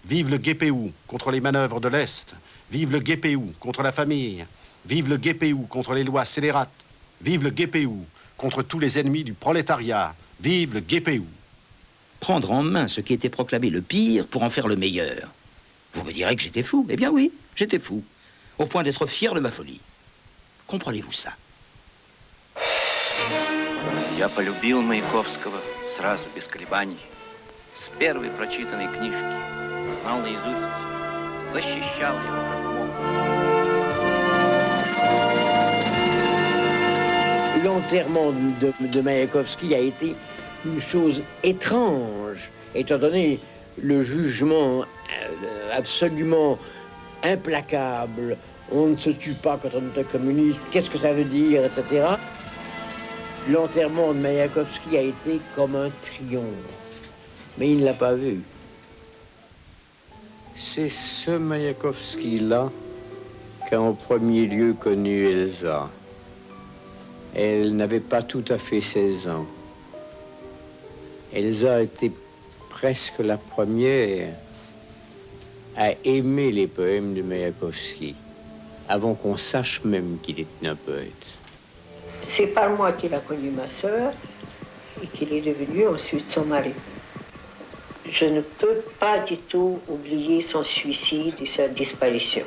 Vive le Guépéou contre les manœuvres de l'Est. Vive le Guépéou contre la famille. Vive le Guépéou contre les lois scélérates. Vive le Guépéou contre tous les ennemis du prolétariat. Vive le Guépéou. Prendre en main ce qui était proclamé le pire pour en faire le meilleur. Vous me direz que j'étais fou. Eh bien oui, j'étais fou. Au point d'être fier de ma folie. Comprenez-vous ça? Я полюбил Маяковского сразу, без колебаний. С первой прочитанной книжки. Знал наизусть, защищал его как мог. L'enterrement de Mayakovsky a été une chose étrange, étant donné le jugement absolument implacable. On ne se tue pas quand on est communiste. Qu'est-ce que ça veut dire, etc. L'enterrement de Mayakovsky a été comme un triomphe. Mais il ne l'a pas vu. C'est ce Mayakovsky-là qu'a en premier lieu connu Elsa. Elle n'avait pas tout à fait 16 ans. Elsa était presque la première à aimer les poèmes de Mayakovsky, avant qu'on sache même qu'il était un poète. C'est par moi qu'il a connu ma sœur et qu'il est devenu ensuite son mari. Je ne peux pas du tout oublier son suicide et sa disparition.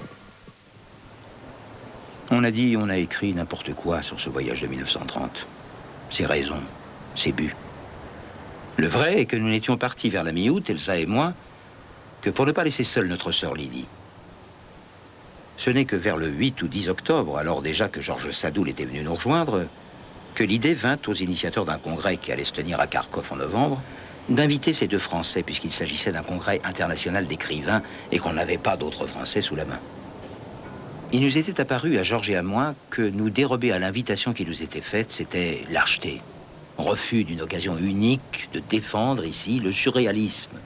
On a dit, on a écrit n'importe quoi sur ce voyage de 1930. Ses raisons, ses buts. Le vrai est que nous n'étions partis vers la mi-août, Elsa et moi, que pour ne pas laisser seule notre sœur Lydie. Ce n'est que vers le 8 ou 10 octobre, alors déjà que Georges Sadoul était venu nous rejoindre, que l'idée vint aux initiateurs d'un congrès qui allait se tenir à Kharkov en novembre, d'inviter ces deux Français, puisqu'il s'agissait d'un congrès international d'écrivains et qu'on n'avait pas d'autres Français sous la main. Il nous était apparu, à Georges et à moi, que nous dérober à l'invitation qui nous était faite, c'était lâcheté. Refus d'une occasion unique de défendre ici le surréalisme.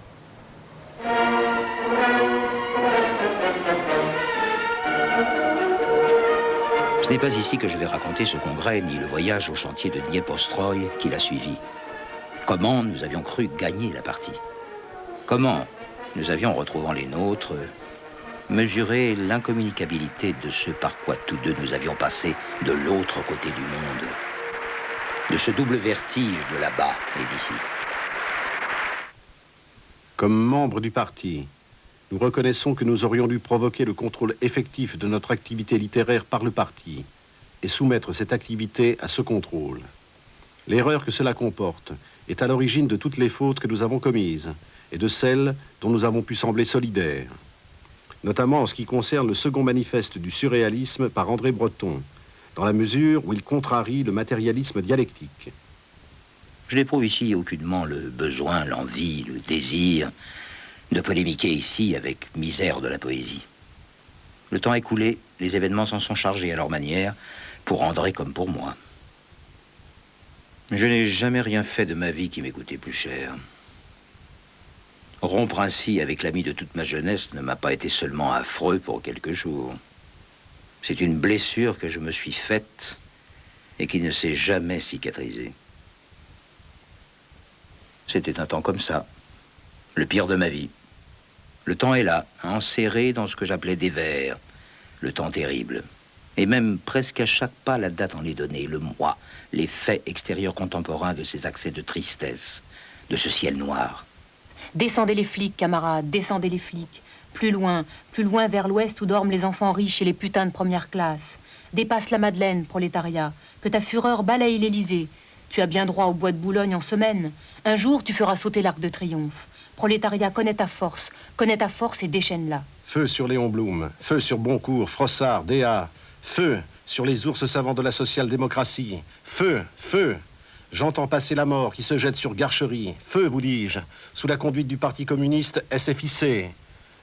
Ce n'est pas ici que je vais raconter ce congrès, ni le voyage au chantier de Dniepostroï qui l'a suivi. Comment nous avions cru gagner la partie. Comment nous avions, en retrouvant les nôtres, mesuré l'incommunicabilité de ce par quoi tous deux nous avions passé de l'autre côté du monde. De ce double vertige de là-bas et d'ici. Comme membres du parti, nous reconnaissons que nous aurions dû provoquer le contrôle effectif de notre activité littéraire par le parti et soumettre cette activité à ce contrôle. L'erreur que cela comporte est à l'origine de toutes les fautes que nous avons commises et de celles dont nous avons pu sembler solidaires, notamment en ce qui concerne le second manifeste du surréalisme par André Breton, dans la mesure où il contrarie le matérialisme dialectique. Je n'éprouve ici aucunement le besoin, l'envie, le désir de polémiquer ici avec misère de la poésie. Le temps écoulé, les événements s'en sont chargés à leur manière, pour André comme pour moi. Je n'ai jamais rien fait de ma vie qui m'ait coûté plus cher. Rompre ainsi avec l'ami de toute ma jeunesse ne m'a pas été seulement affreux pour quelques jours. C'est une blessure que je me suis faite et qui ne s'est jamais cicatrisée. C'était un temps comme ça, le pire de ma vie. Le temps est là, enserré dans ce que j'appelais des vers, le temps terrible. Et même presque à chaque pas, la date en est donnée, le mois, les faits extérieurs contemporains de ces accès de tristesse, de ce ciel noir. Descendez les flics, camarades, descendez les flics. Plus loin vers l'ouest où dorment les enfants riches et les putains de première classe. Dépasse la Madeleine, prolétariat, que ta fureur balaye l'Élysée. Tu as bien droit au bois de Boulogne en semaine. Un jour, tu feras sauter l'Arc de Triomphe. Prolétariat, connais ta force et déchaîne-la. Feu sur Léon Blum, feu sur Boncourt, Frossard, Déa, feu sur les ours savants de la social-démocratie, feu, feu. J'entends passer la mort qui se jette sur Garchery, feu, vous dis-je, sous la conduite du Parti communiste SFIC.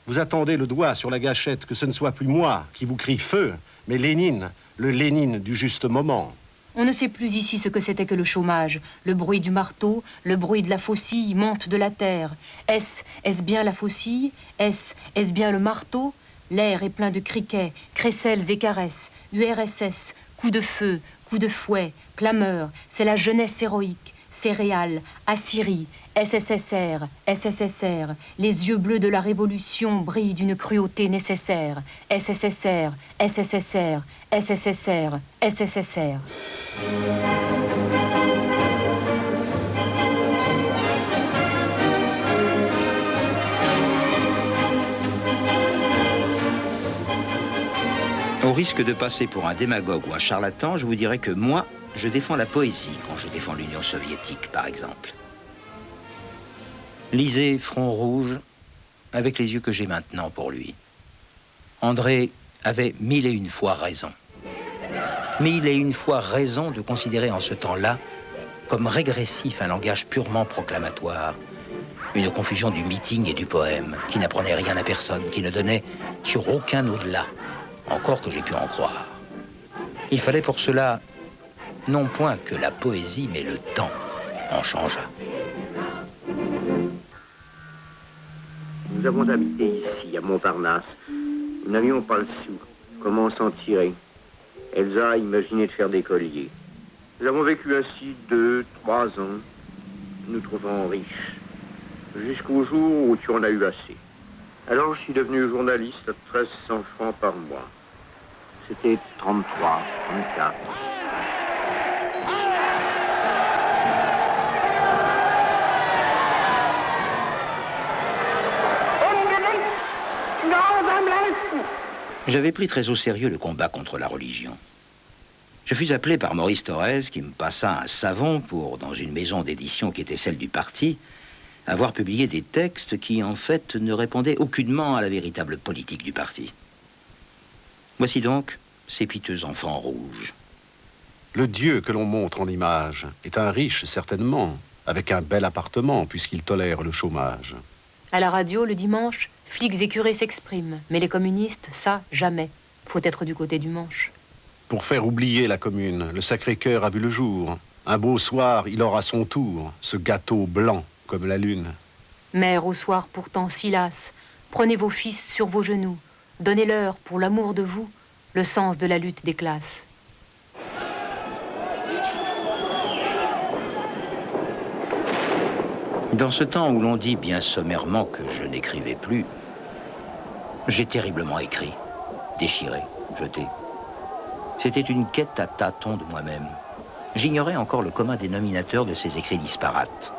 Vous attendez le doigt sur la gâchette que ce ne soit plus moi qui vous crie feu, mais Lénine, le Lénine du juste moment. On ne sait plus ici ce que c'était que le chômage. Le bruit du marteau, le bruit de la faucille monte de la terre. Est-ce bien la faucille? Est-ce bien le marteau? L'air est plein de criquets, crécelles et caresses. URSS, coups de feu, coups de fouet, clameurs. C'est la jeunesse héroïque. Céréales, Assyrie, SSSR, SSSR. Les yeux bleus de la révolution brillent d'une cruauté nécessaire. SSSR, SSSR, SSSR, SSSR. Au risque de passer pour un démagogue ou un charlatan, je vous dirais que moi, je défends la poésie quand je défends l'Union soviétique, par exemple. Lisez Front Rouge avec les yeux que j'ai maintenant pour lui. André avait 1001 fois raison. 1001 fois raison de considérer en ce temps-là comme régressif un langage purement proclamatoire, une confusion du meeting et du poème, qui n'apprenait rien à personne, qui ne donnait sur aucun au-delà, encore que j'ai pu en croire. Il fallait pour cela non point que la poésie, mais le temps en changea. Nous avons habité ici, à Montparnasse. Nous n'avions pas le sou. Comment s'en tirer? Elsa a imaginé de faire des colliers. Nous avons vécu ainsi 2, 3 ans, nous trouvant riches, jusqu'au jour où tu en as eu assez. Alors je suis devenu journaliste à 1300 francs par mois. C'était 33, 34. J'avais pris très au sérieux le combat contre la religion. Je fus appelé par Maurice Thorez, qui me passa un savon pour, dans une maison d'édition qui était celle du parti, avoir publié des textes qui, en fait, ne répondaient aucunement à la véritable politique du parti. Voici donc ces piteux enfants rouges. Le Dieu que l'on montre en image est un riche, certainement, avec un bel appartement, puisqu'il tolère le chômage. À la radio, le dimanche, flics et curés s'expriment. Mais les communistes, ça, jamais. Faut être du côté du manche. Pour faire oublier la commune, le Sacré-Cœur a vu le jour. Un beau soir, il aura son tour, ce gâteau blanc comme la lune. Mère, au soir pourtant si lasse, prenez vos fils sur vos genoux. Donnez-leur, pour l'amour de vous, le sens de la lutte des classes. Dans ce temps où l'on dit bien sommairement que je n'écrivais plus, j'ai terriblement écrit, déchiré, jeté. C'était une quête à tâtons de moi-même. J'ignorais encore le commun dénominateur de ces écrits disparates.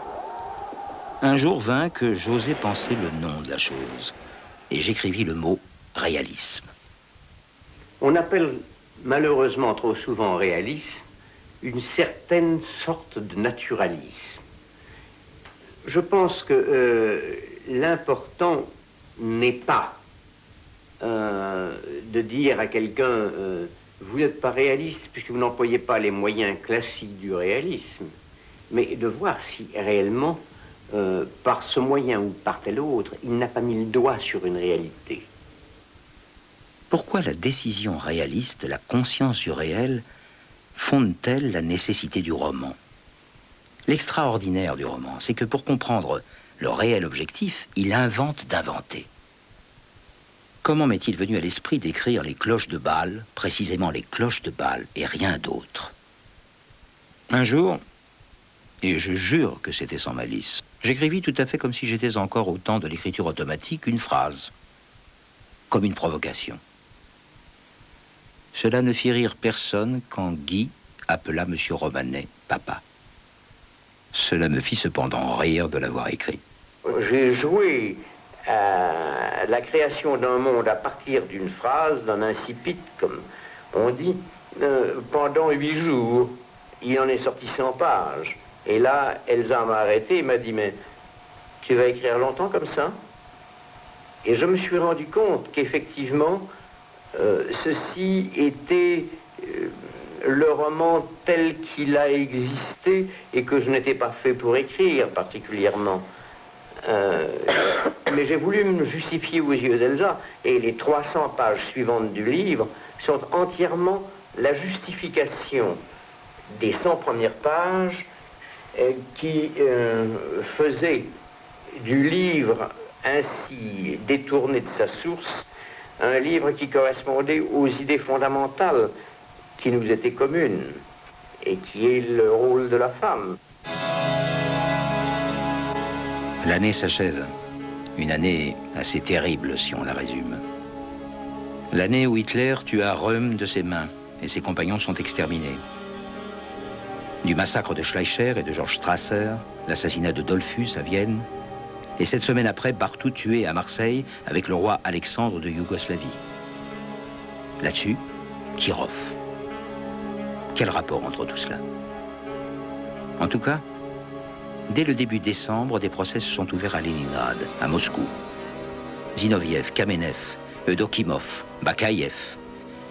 Un jour vint que j'osais penser le nom de la chose, et j'écrivis le mot réalisme. On appelle malheureusement trop souvent réalisme une certaine sorte de naturalisme. Je pense que l'important n'est pas de dire à quelqu'un vous n'êtes pas réaliste puisque vous n'employez pas les moyens classiques du réalisme, mais de voir si réellement, par ce moyen ou par tel autre, il n'a pas mis le doigt sur une réalité. Pourquoi la décision réaliste, la conscience du réel, fonde-t-elle la nécessité du roman? L'extraordinaire du roman, c'est que pour comprendre le réel objectif, il invente d'inventer. Comment m'est-il venu à l'esprit d'écrire les cloches de Bâle, précisément les cloches de Bâle, et rien d'autre? Un jour, et je jure que c'était sans malice, j'écrivis tout à fait comme si j'étais encore au temps de l'écriture automatique une phrase, comme une provocation. Cela ne fit rire personne quand Guy appela M. Romanet papa. Cela me fit cependant rire de l'avoir écrit. J'ai joué à la création d'un monde à partir d'une phrase, d'un incipit, comme on dit, pendant 8 jours. Il en est sorti 100 pages. Et là, Elsa m'a arrêté et m'a dit, mais tu vas écrire longtemps comme ça? Et je me suis rendu compte qu'effectivement, ceci était le roman tel qu'il a existé et que je n'étais pas fait pour écrire particulièrement. Mais j'ai voulu me justifier aux yeux d'Elsa, et les 300 pages suivantes du livre sont entièrement la justification des 100 premières pages qui faisaient du livre ainsi détourné de sa source un livre qui correspondait aux idées fondamentales qui nous étaient communes et qui est le rôle de la femme. L'année s'achève. Une année assez terrible si on la résume. L'année où Hitler tua Röhm de ses mains et ses compagnons sont exterminés. Du massacre de Schleicher et de Georg Strasser, l'assassinat de Dollfuss à Vienne, et 7 semaines après, Barthou tué à Marseille avec le roi Alexandre de Yougoslavie. Là-dessus, Kirov. Quel rapport entre tout cela? En tout cas, dès le début décembre, des procès se sont ouverts à Leningrad, à Moscou. Zinoviev, Kamenev, Eudokimov, Bakaïev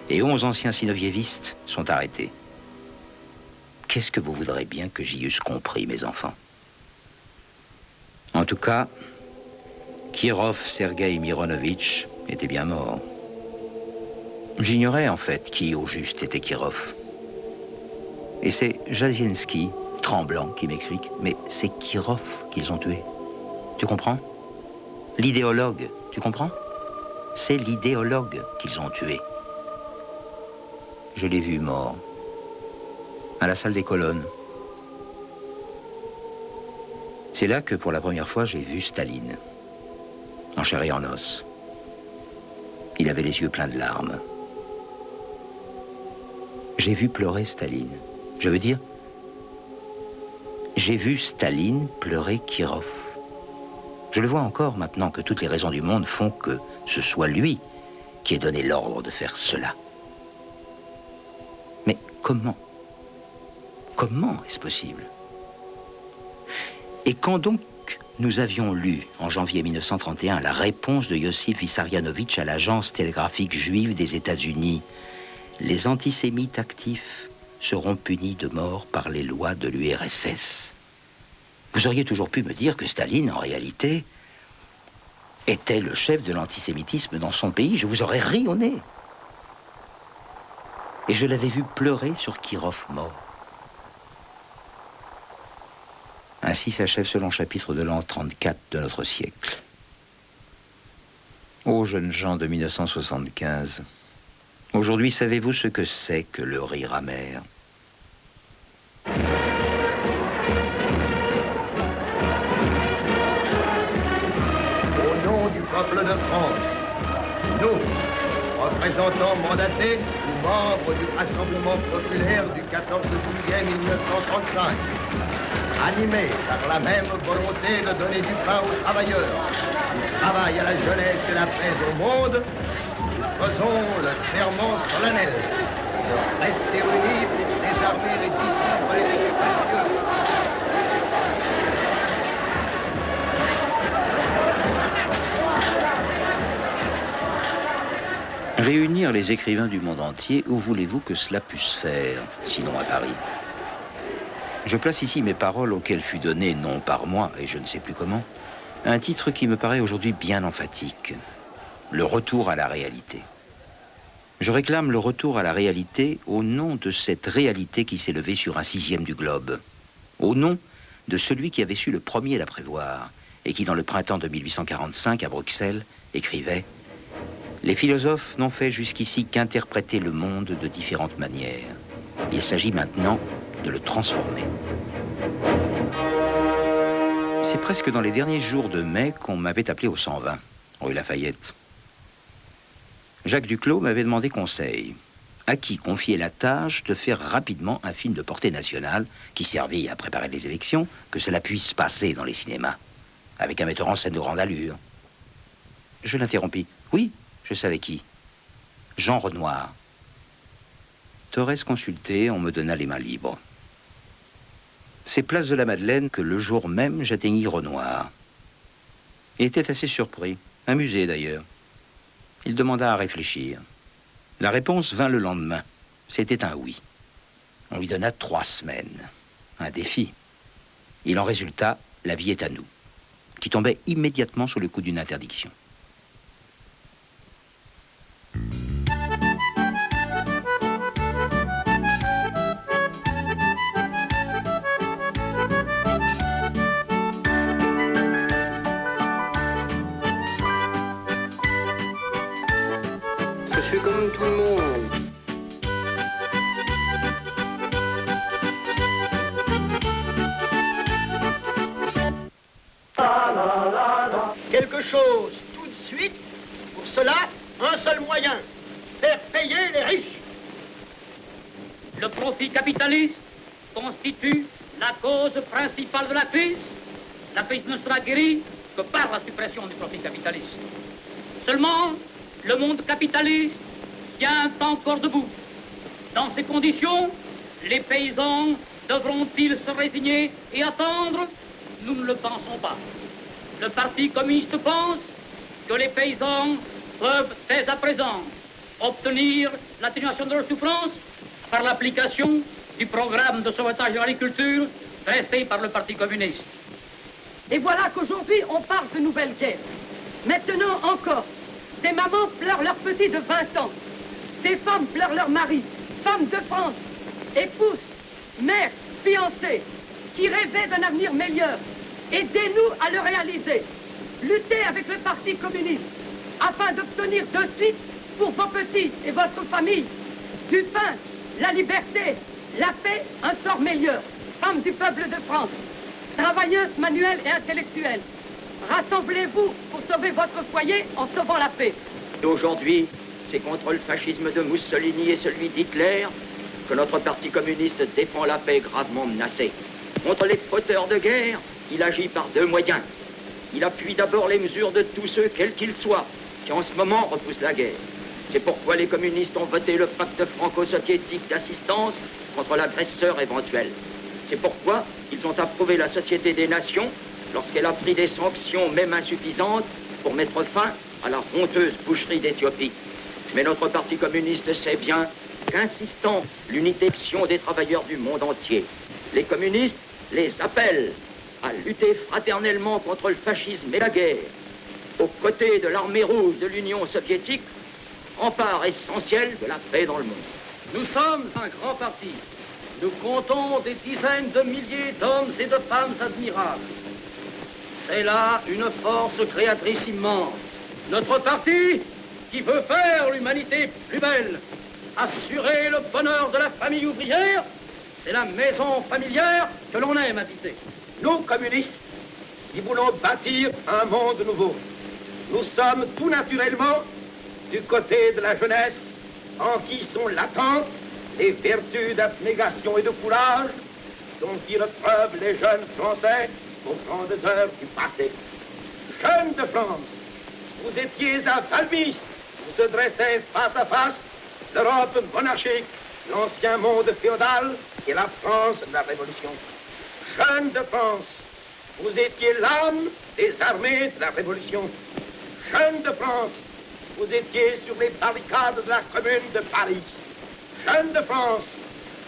et 11 anciens synovievistes sont arrêtés. Qu'est-ce que vous voudrez bien que j'y eusse compris, mes enfants? En tout cas, Kirov Sergueï Mironovitch était bien mort. J'ignorais en fait qui au juste était Kirov. Et c'est Jaziensky, tremblant, qui m'explique, mais c'est Kirov qu'ils ont tué. Tu comprends? L'idéologue, tu comprends? C'est l'idéologue qu'ils ont tué. Je l'ai vu mort, à la salle des colonnes. C'est là que pour la première fois j'ai vu Staline, en chair et en os. Il avait les yeux pleins de larmes. J'ai vu pleurer Staline. Je veux dire, j'ai vu Staline pleurer Kirov. Je le vois encore maintenant que toutes les raisons du monde font que ce soit lui qui ait donné l'ordre de faire cela. Mais comment? Comment est-ce possible? Et quand donc nous avions lu, en janvier 1931, la réponse de Yossif Vissarionovitch à l'agence télégraphique juive des États-Unis, les antisémites actifs seront punis de mort par les lois de l'URSS. Vous auriez toujours pu me dire que Staline, en réalité, était le chef de l'antisémitisme dans son pays. Je vous aurais ri au nez. Et je l'avais vu pleurer sur Kirov mort. Ainsi s'achève ce long chapitre de l'an 34 de notre siècle. Ô jeunes gens de 1975, aujourd'hui savez-vous ce que c'est que le rire amer? Au nom du peuple de France, nous, représentants mandatés ou membres du Rassemblement populaire du 14 juillet 1935, animés par la même volonté de donner du pain aux travailleurs, du travail à la jeunesse et la paix au monde, faisons le serment solennel de rester unis pour désarmer les disciples et les précieux. Réunir les écrivains du monde entier, où voulez-vous que cela puisse faire, sinon à Paris? Je place ici mes paroles auxquelles fut donné, non par moi, et je ne sais plus comment, un titre qui me paraît aujourd'hui bien emphatique. Le retour à la réalité. Je réclame le retour à la réalité au nom de cette réalité qui s'est levée sur un 6e du globe. Au nom de celui qui avait su le premier la prévoir et qui, dans le printemps de 1845, à Bruxelles, écrivait « Les philosophes n'ont fait jusqu'ici qu'interpréter le monde de différentes manières. Il s'agit maintenant de le transformer. » C'est presque dans les derniers jours de mai qu'on m'avait appelé au 120, rue Lafayette. Jacques Duclos m'avait demandé conseil. À qui confier la tâche de faire rapidement un film de portée nationale qui servit à préparer les élections, que cela puisse passer dans les cinémas, avec un metteur en scène de grande allure. Je l'interrompis. Oui, je savais qui. Jean Renoir. Torres consulté, on me donna les mains libres. C'est place de la Madeleine que le jour même j'atteignis Renoir. Il était assez surpris, amusé d'ailleurs. Il demanda à réfléchir. La réponse vint le lendemain. C'était un oui. On lui donna 3 semaines. Un défi. Il en résulta La vie est à nous, qui tombait immédiatement sous le coup d'une interdiction. Je suis comme tout le monde. Quelque chose, tout de suite. Pour cela, un seul moyen. Faire payer les riches. Le profit capitaliste constitue la cause principale de la crise. La crise ne sera guérie que par la suppression du profit capitaliste. Seulement, le monde capitaliste tient encore debout. Dans ces conditions, les paysans devront-ils se résigner et attendre? Nous ne le pensons pas. Le Parti communiste pense que les paysans peuvent dès à présent obtenir l'atténuation de leur souffrance par l'application du programme de sauvetage de l'agriculture dressé par le Parti communiste. Et voilà qu'aujourd'hui, on parle de nouvelle guerre. Maintenant encore, des mamans pleurent leurs petits de 20 ans. Des femmes pleurent leurs maris, femmes de France, épouses, mères, fiancées, qui rêvaient d'un avenir meilleur. Aidez-nous à le réaliser. Luttez avec le Parti communiste afin d'obtenir de suite pour vos petits et votre famille du pain, la liberté, la paix, un sort meilleur. Femmes du peuple de France, travailleuses manuelles et intellectuelles, rassemblez-vous pour sauver votre foyer en sauvant la paix. Aujourd'hui, c'est contre le fascisme de Mussolini et celui d'Hitler que notre Parti communiste défend la paix gravement menacée. Contre les fauteurs de guerre, il agit par 2 moyens. Il appuie d'abord les mesures de tous ceux, quels qu'ils soient, qui en ce moment repoussent la guerre. C'est pourquoi les communistes ont voté le pacte franco-soviétique d'assistance contre l'agresseur éventuel. C'est pourquoi ils ont approuvé la Société des Nations lorsqu'elle a pris des sanctions, même insuffisantes, pour mettre fin à la honteuse boucherie d'Éthiopie. Mais notre Parti communiste sait bien qu'insistant l'unité des travailleurs du monde entier, les communistes les appellent à lutter fraternellement contre le fascisme et la guerre, aux côtés de l'armée rouge de l'Union soviétique, rempart essentiel de la paix dans le monde. Nous sommes un grand parti. Nous comptons des dizaines de milliers d'hommes et de femmes admirables. C'est là une force créatrice immense. Notre parti, qui veut faire l'humanité plus belle, assurer le bonheur de la famille ouvrière, c'est la maison familière que l'on aime habiter. Nous, communistes, qui voulons bâtir un monde nouveau, nous sommes tout naturellement du côté de la jeunesse, en qui sont latentes les vertus d'abnégation et de courage dont firent preuve les jeunes Français aux grandes heures du passé. Jeunes de France, vous étiez à Valmy, où se dressait face à face l'Europe monarchique, l'ancien monde féodal et la France de la Révolution. Jeunes de France, vous étiez l'âme des armées de la Révolution. Jeunes de France, vous étiez sur les barricades de la Commune de Paris. Jeunes de France,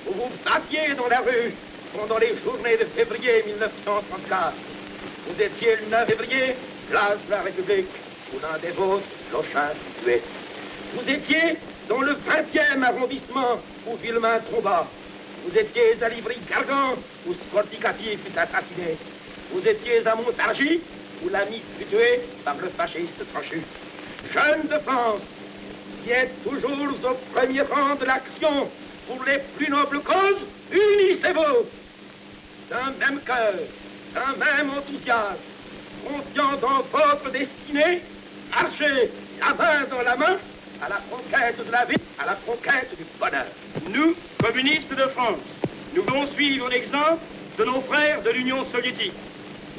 vous vous battiez dans la rue pendant les journées de février 1934. Vous étiez le 9 février, place de la République, où l'un des vôtres, Lochin, tué. Vous étiez dans le 20e arrondissement où Villemain tomba. Vous étiez à Livry-Gargan, où Scorticati fut assassiné. Vous étiez à Montargis, où l'ami fut tué par le fasciste Trochu. Jeunes de France, qui êtes toujours au premier rang de l'action pour les plus nobles causes, unissez-vous d'un même cœur, d'un même enthousiasme, confiant dans votre destinée, marchez la main dans la main à la conquête de la vie, à la conquête du bonheur. Nous, communistes de France, nous voulons suivre l'exemple de nos frères de l'Union soviétique.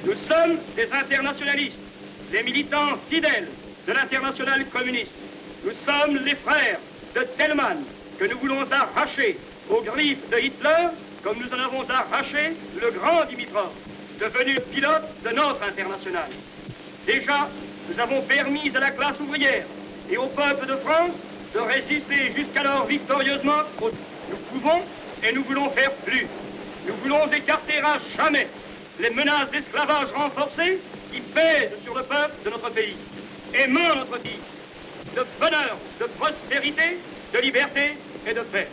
Nous sommes des internationalistes, les militants fidèles de l'internationale communiste. Nous sommes les frères de Thälmann, que nous voulons arracher aux griffes de Hitler, comme nous en avons arraché le grand Dimitrov, devenu pilote de notre internationale. Déjà, nous avons permis à la classe ouvrière et au peuple de France de résister jusqu'alors victorieusement. Nous pouvons et nous voulons faire plus. Nous voulons écarter à jamais les menaces d'esclavage renforcées qui pèsent sur le peuple de notre pays. Aimons notre pays de bonheur, de prospérité, de liberté et de paix.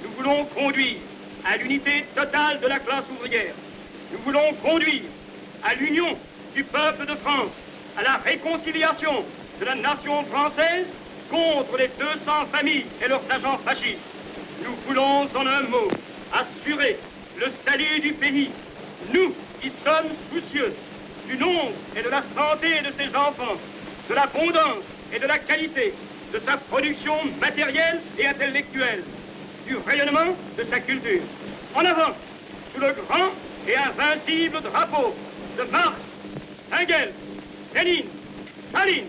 Nous voulons conduire à l'unité totale de la classe ouvrière. Nous voulons conduire à l'union du peuple de France, à la réconciliation de la nation française contre les 200 familles et leurs agents fascistes. Nous voulons, en un mot, assurer le salut du pays. Nous qui sommes soucieux du nombre et de la santé de ses enfants, de l'abondance et de la qualité de sa production matérielle et intellectuelle, du rayonnement de sa culture. En avant, sous le grand et invincible drapeau de Marx, Engels, Lénine, Staline.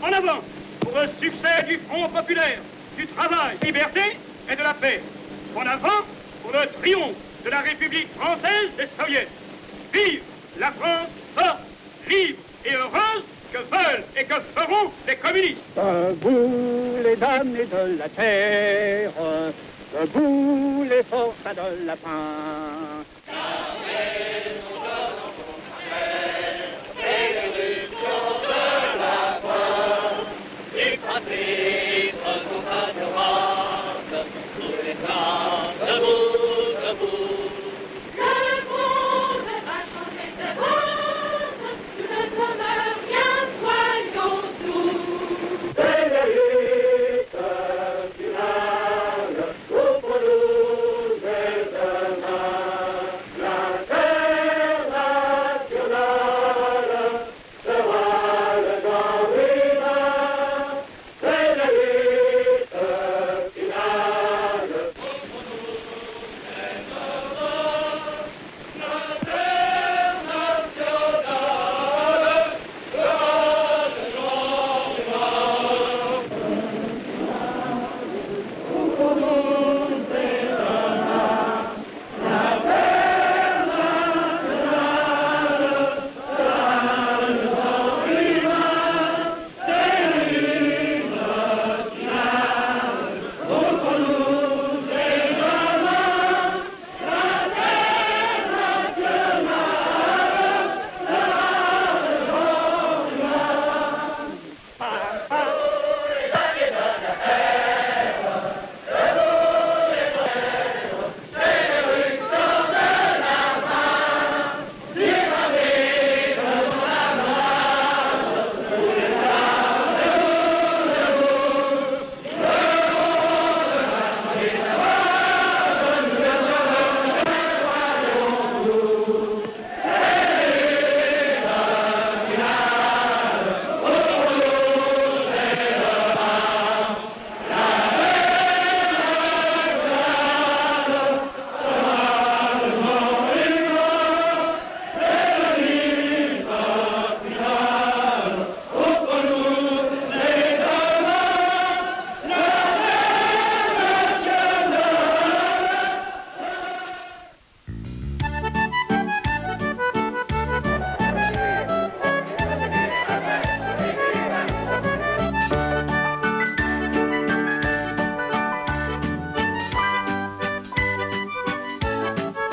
En avant, pour le succès du Front populaire, du travail, de la liberté et de la paix. En avant, pour le triomphe de la République française des Soviets. Vive la France forte, libre et heureuse que veulent et que feront les communistes. Debout les damnés de la terre, debout les forçats de la faim.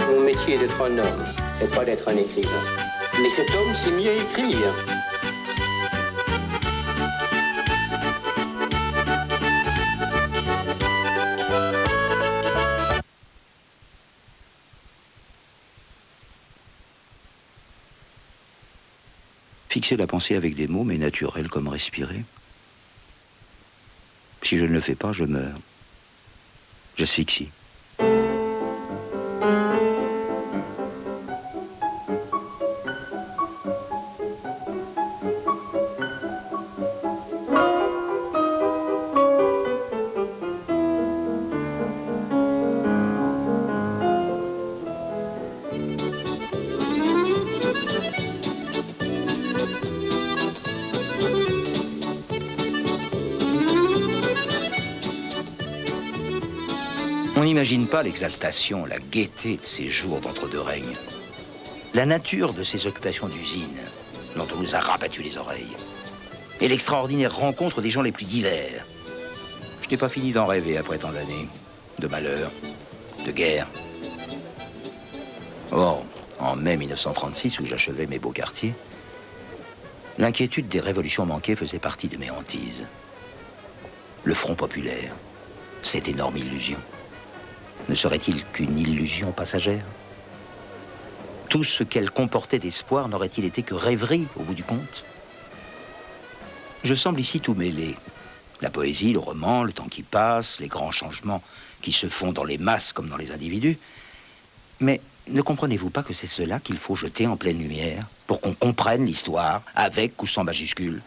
Mon métier est d'être un homme, et pas d'être un écrivain. Mais cet homme s'est mis à écrire. Fixer la pensée avec des mots, mais naturels comme respirer. Si je ne le fais pas, je meurs. J'asphyxie. On n'imagine pas l'exaltation, la gaieté de ces jours d'entre-deux règnes. La nature de ces occupations d'usine, dont on nous a rabattu les oreilles. Et l'extraordinaire rencontre des gens les plus divers. Je n'ai pas fini d'en rêver après tant d'années. De malheur, de guerre. Or, en mai 1936, où j'achevais mes beaux quartiers, l'inquiétude des révolutions manquées faisait partie de mes hantises. Le Front populaire, cette énorme illusion. Ne serait-il qu'une illusion passagère? Tout ce qu'elle comportait d'espoir n'aurait-il été que rêverie au bout du compte? Je semble ici tout mêler. La poésie, le roman, le temps qui passe, les grands changements qui se font dans les masses comme dans les individus. Mais ne comprenez-vous pas que c'est cela qu'il faut jeter en pleine lumière pour qu'on comprenne l'histoire, avec ou sans majuscule?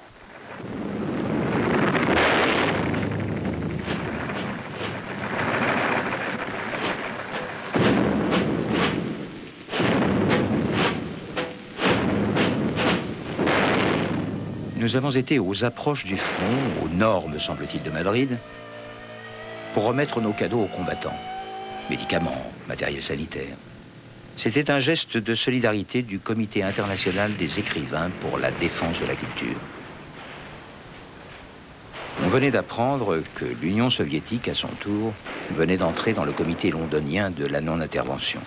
Nous avons été aux approches du front, au nord, me semble-t-il, de Madrid, pour remettre nos cadeaux aux combattants. Médicaments, matériel sanitaire. C'était un geste de solidarité du Comité international des écrivains pour la défense de la culture. On venait d'apprendre que l'Union soviétique, à son tour, venait d'entrer dans le comité londonien de la non-intervention.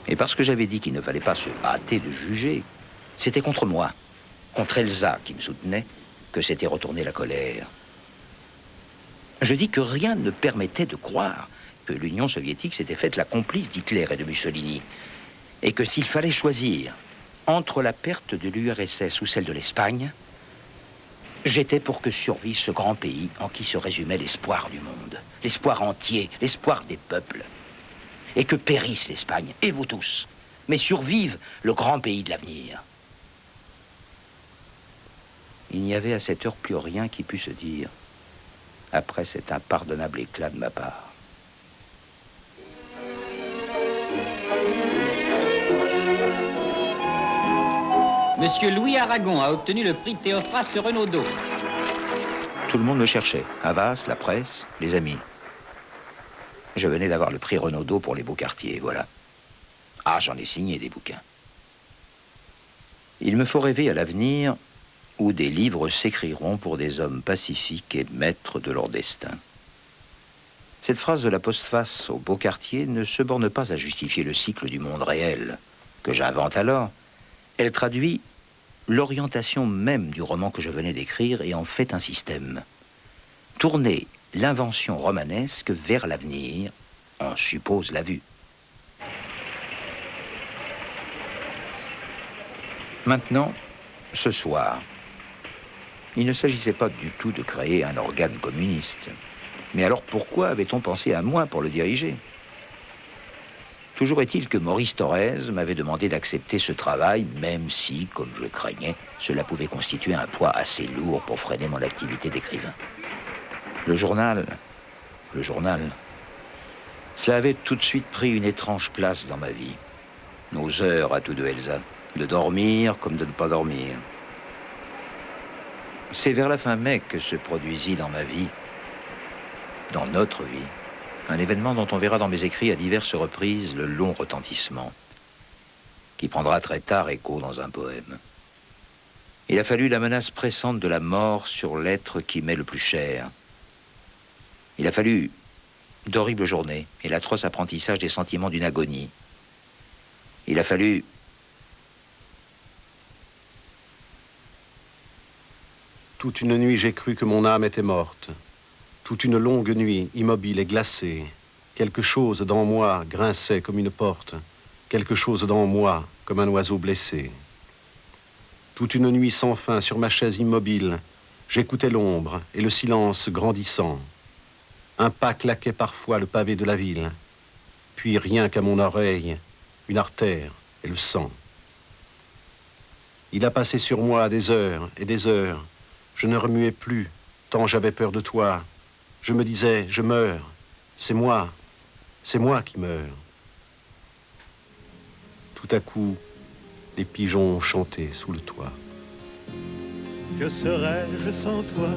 Et parce que j'avais dit qu'il ne fallait pas se hâter de juger, c'était contre moi, contre Elsa, qui me soutenait, que s'était retournée la colère. Je dis que rien ne permettait de croire que l'Union soviétique s'était faite la complice d'Hitler et de Mussolini, et que s'il fallait choisir entre la perte de l'URSS ou celle de l'Espagne, j'étais pour que survive ce grand pays en qui se résumait l'espoir du monde, l'espoir entier, l'espoir des peuples, et que périsse l'Espagne, et vous tous, mais survive le grand pays de l'avenir. Il n'y avait à cette heure plus rien qui pût se dire après cet impardonnable éclat de ma part. Monsieur Louis Aragon a obtenu le prix Théophraste Renaudot. Tout le monde me cherchait. Havas, la presse, les amis. Je venais d'avoir le prix Renaudot pour les beaux quartiers, voilà. Ah, j'en ai signé des bouquins. Il me faut rêver à l'avenir où des livres s'écriront pour des hommes pacifiques et maîtres de leur destin. Cette phrase de la postface au beau quartier ne se borne pas à justifier le cycle du monde réel que j'invente alors. Elle traduit l'orientation même du roman que je venais d'écrire et en fait un système. Tourner l'invention romanesque vers l'avenir, on suppose la vue. Maintenant, ce soir, il ne s'agissait pas du tout de créer un organe communiste. Mais alors pourquoi avait-on pensé à moi pour le diriger? Toujours est-il que Maurice Thorez m'avait demandé d'accepter ce travail, même si, comme je craignais, cela pouvait constituer un poids assez lourd pour freiner mon activité d'écrivain. Le journal, cela avait tout de suite pris une étrange place dans ma vie. Nos heures à tous deux, Elsa, de dormir comme de ne pas dormir. C'est vers la fin mai que se produisit dans ma vie, dans notre vie, un événement dont on verra dans mes écrits à diverses reprises le long retentissement, qui prendra très tard écho dans un poème. Il a fallu la menace pressante de la mort sur l'être qui m'est le plus cher. Il a fallu d'horribles journées et l'atroce apprentissage des sentiments d'une agonie. Il a fallu toute une nuit, j'ai cru que mon âme était morte. Toute une longue nuit, immobile et glacée. Quelque chose dans moi grinçait comme une porte. Quelque chose dans moi comme un oiseau blessé. Toute une nuit sans fin sur ma chaise immobile, j'écoutais l'ombre et le silence grandissant. Un pas claquait parfois le pavé de la ville, puis rien qu'à mon oreille, une artère et le sang. Il a passé sur moi des heures et des heures. Je ne remuais plus, tant j'avais peur de toi. Je me disais, je meurs. C'est moi qui meurs. Tout à coup, les pigeons ont chanté sous le toit. Que serais-je sans toi,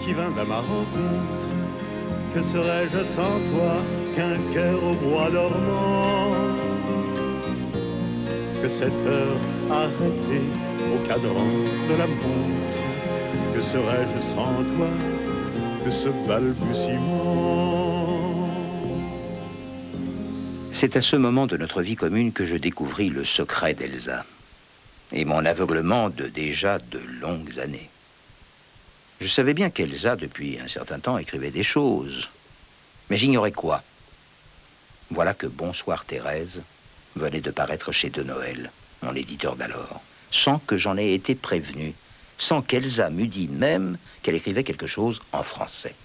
qui vins à ma rencontre? Que serais-je sans toi, qu'un cœur au bois dormant? Que cette heure arrêtée au cadran de la montre? Que serais-je sans toi, que ce balbutiement? C'est à ce moment de notre vie commune que je découvris le secret d'Elsa et mon aveuglement de déjà de longues années. Je savais bien qu'Elsa, depuis un certain temps, écrivait des choses, mais j'ignorais quoi. Voilà que Bonsoir Thérèse venait de paraître chez De Noël, mon éditeur d'alors, sans que j'en ai été prévenu, sans qu'Elsa m'eût dit même qu'elle écrivait quelque chose en français.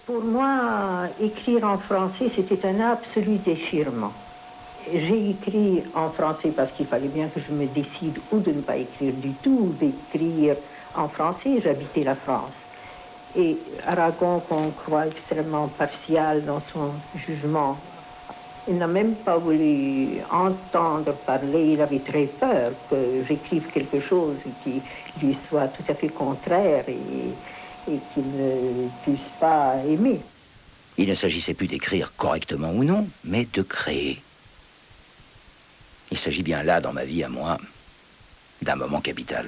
Pour moi, écrire en français, c'était un absolu déchirement. J'ai écrit en français parce qu'il fallait bien que je me décide ou de ne pas écrire du tout, ou d'écrire en français. J'habitais la France. Et Aragon, qu'on croit extrêmement partial dans son jugement, il n'a même pas voulu entendre parler. Il avait très peur que j'écrive quelque chose qui lui soit tout à fait contraire et qu'il ne puisse pas aimer. Il ne s'agissait plus d'écrire correctement ou non, mais de créer. Il s'agit bien là, dans ma vie à moi, d'un moment capital.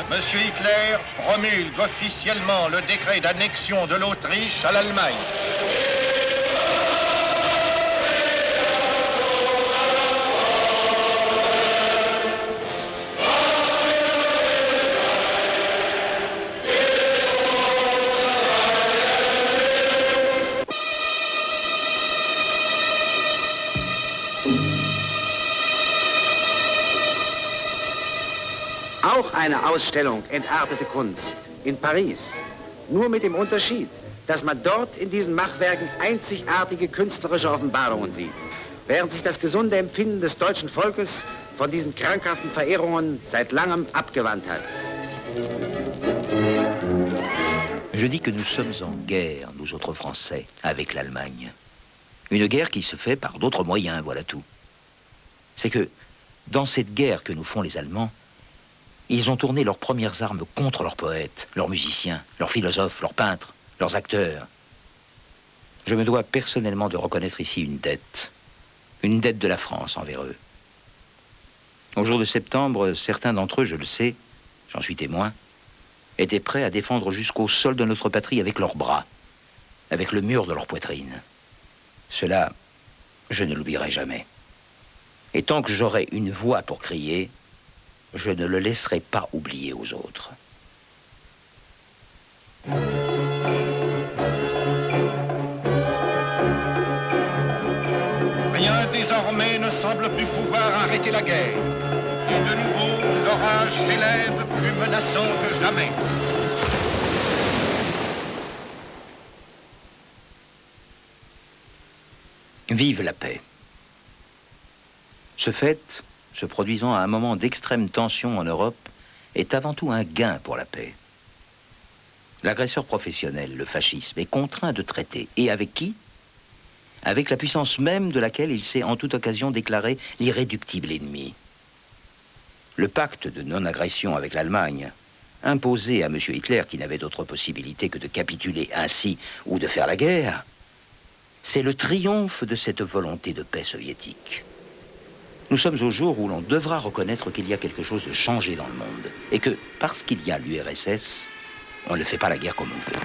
Monsieur Hitler promulgue officiellement le décret d'annexion de l'Autriche à l'Allemagne. Auch eine Ausstellung Entartete Kunst in Paris. Nur mit dem Unterschied, dass man dort in diesen Machwerken einzigartige künstlerische Offenbarungen sieht, während sich das gesunde Empfinden des deutschen Volkes von diesen krankhaften Verehrungen seit langem abgewandt hat. Je dis que nous sommes en guerre, nous autres Français, avec l'Allemagne. Une guerre qui se fait par d'autres moyens, voilà tout. C'est que, dans cette guerre que nous font les Allemands, ils ont tourné leurs premières armes contre leurs poètes, leurs musiciens, leurs philosophes, leurs peintres, leurs acteurs. Je me dois personnellement de reconnaître ici une dette de la France envers eux. Au jour de septembre, certains d'entre eux, je le sais, j'en suis témoin, étaient prêts à défendre jusqu'au sol de notre patrie avec leurs bras, avec le mur de leur poitrine. Cela, je ne l'oublierai jamais. Et tant que j'aurai une voix pour crier, je ne le laisserai pas oublier aux autres. Rien désormais ne semble plus pouvoir arrêter la guerre. Et de nouveau, l'orage s'élève plus menaçant que jamais. Vive la paix. Ce fait, se produisant à un moment d'extrême tension en Europe, est avant tout un gain pour la paix. L'agresseur professionnel, le fascisme, est contraint de traiter. Et avec qui? Avec la puissance même de laquelle il s'est en toute occasion déclaré l'irréductible ennemi. Le pacte de non-agression avec l'Allemagne, imposé à M. Hitler, qui n'avait d'autre possibilité que de capituler ainsi ou de faire la guerre, c'est le triomphe de cette volonté de paix soviétique. Nous sommes au jour où l'on devra reconnaître qu'il y a quelque chose de changé dans le monde et que, parce qu'il y a l'URSS, on ne fait pas la guerre comme on veut.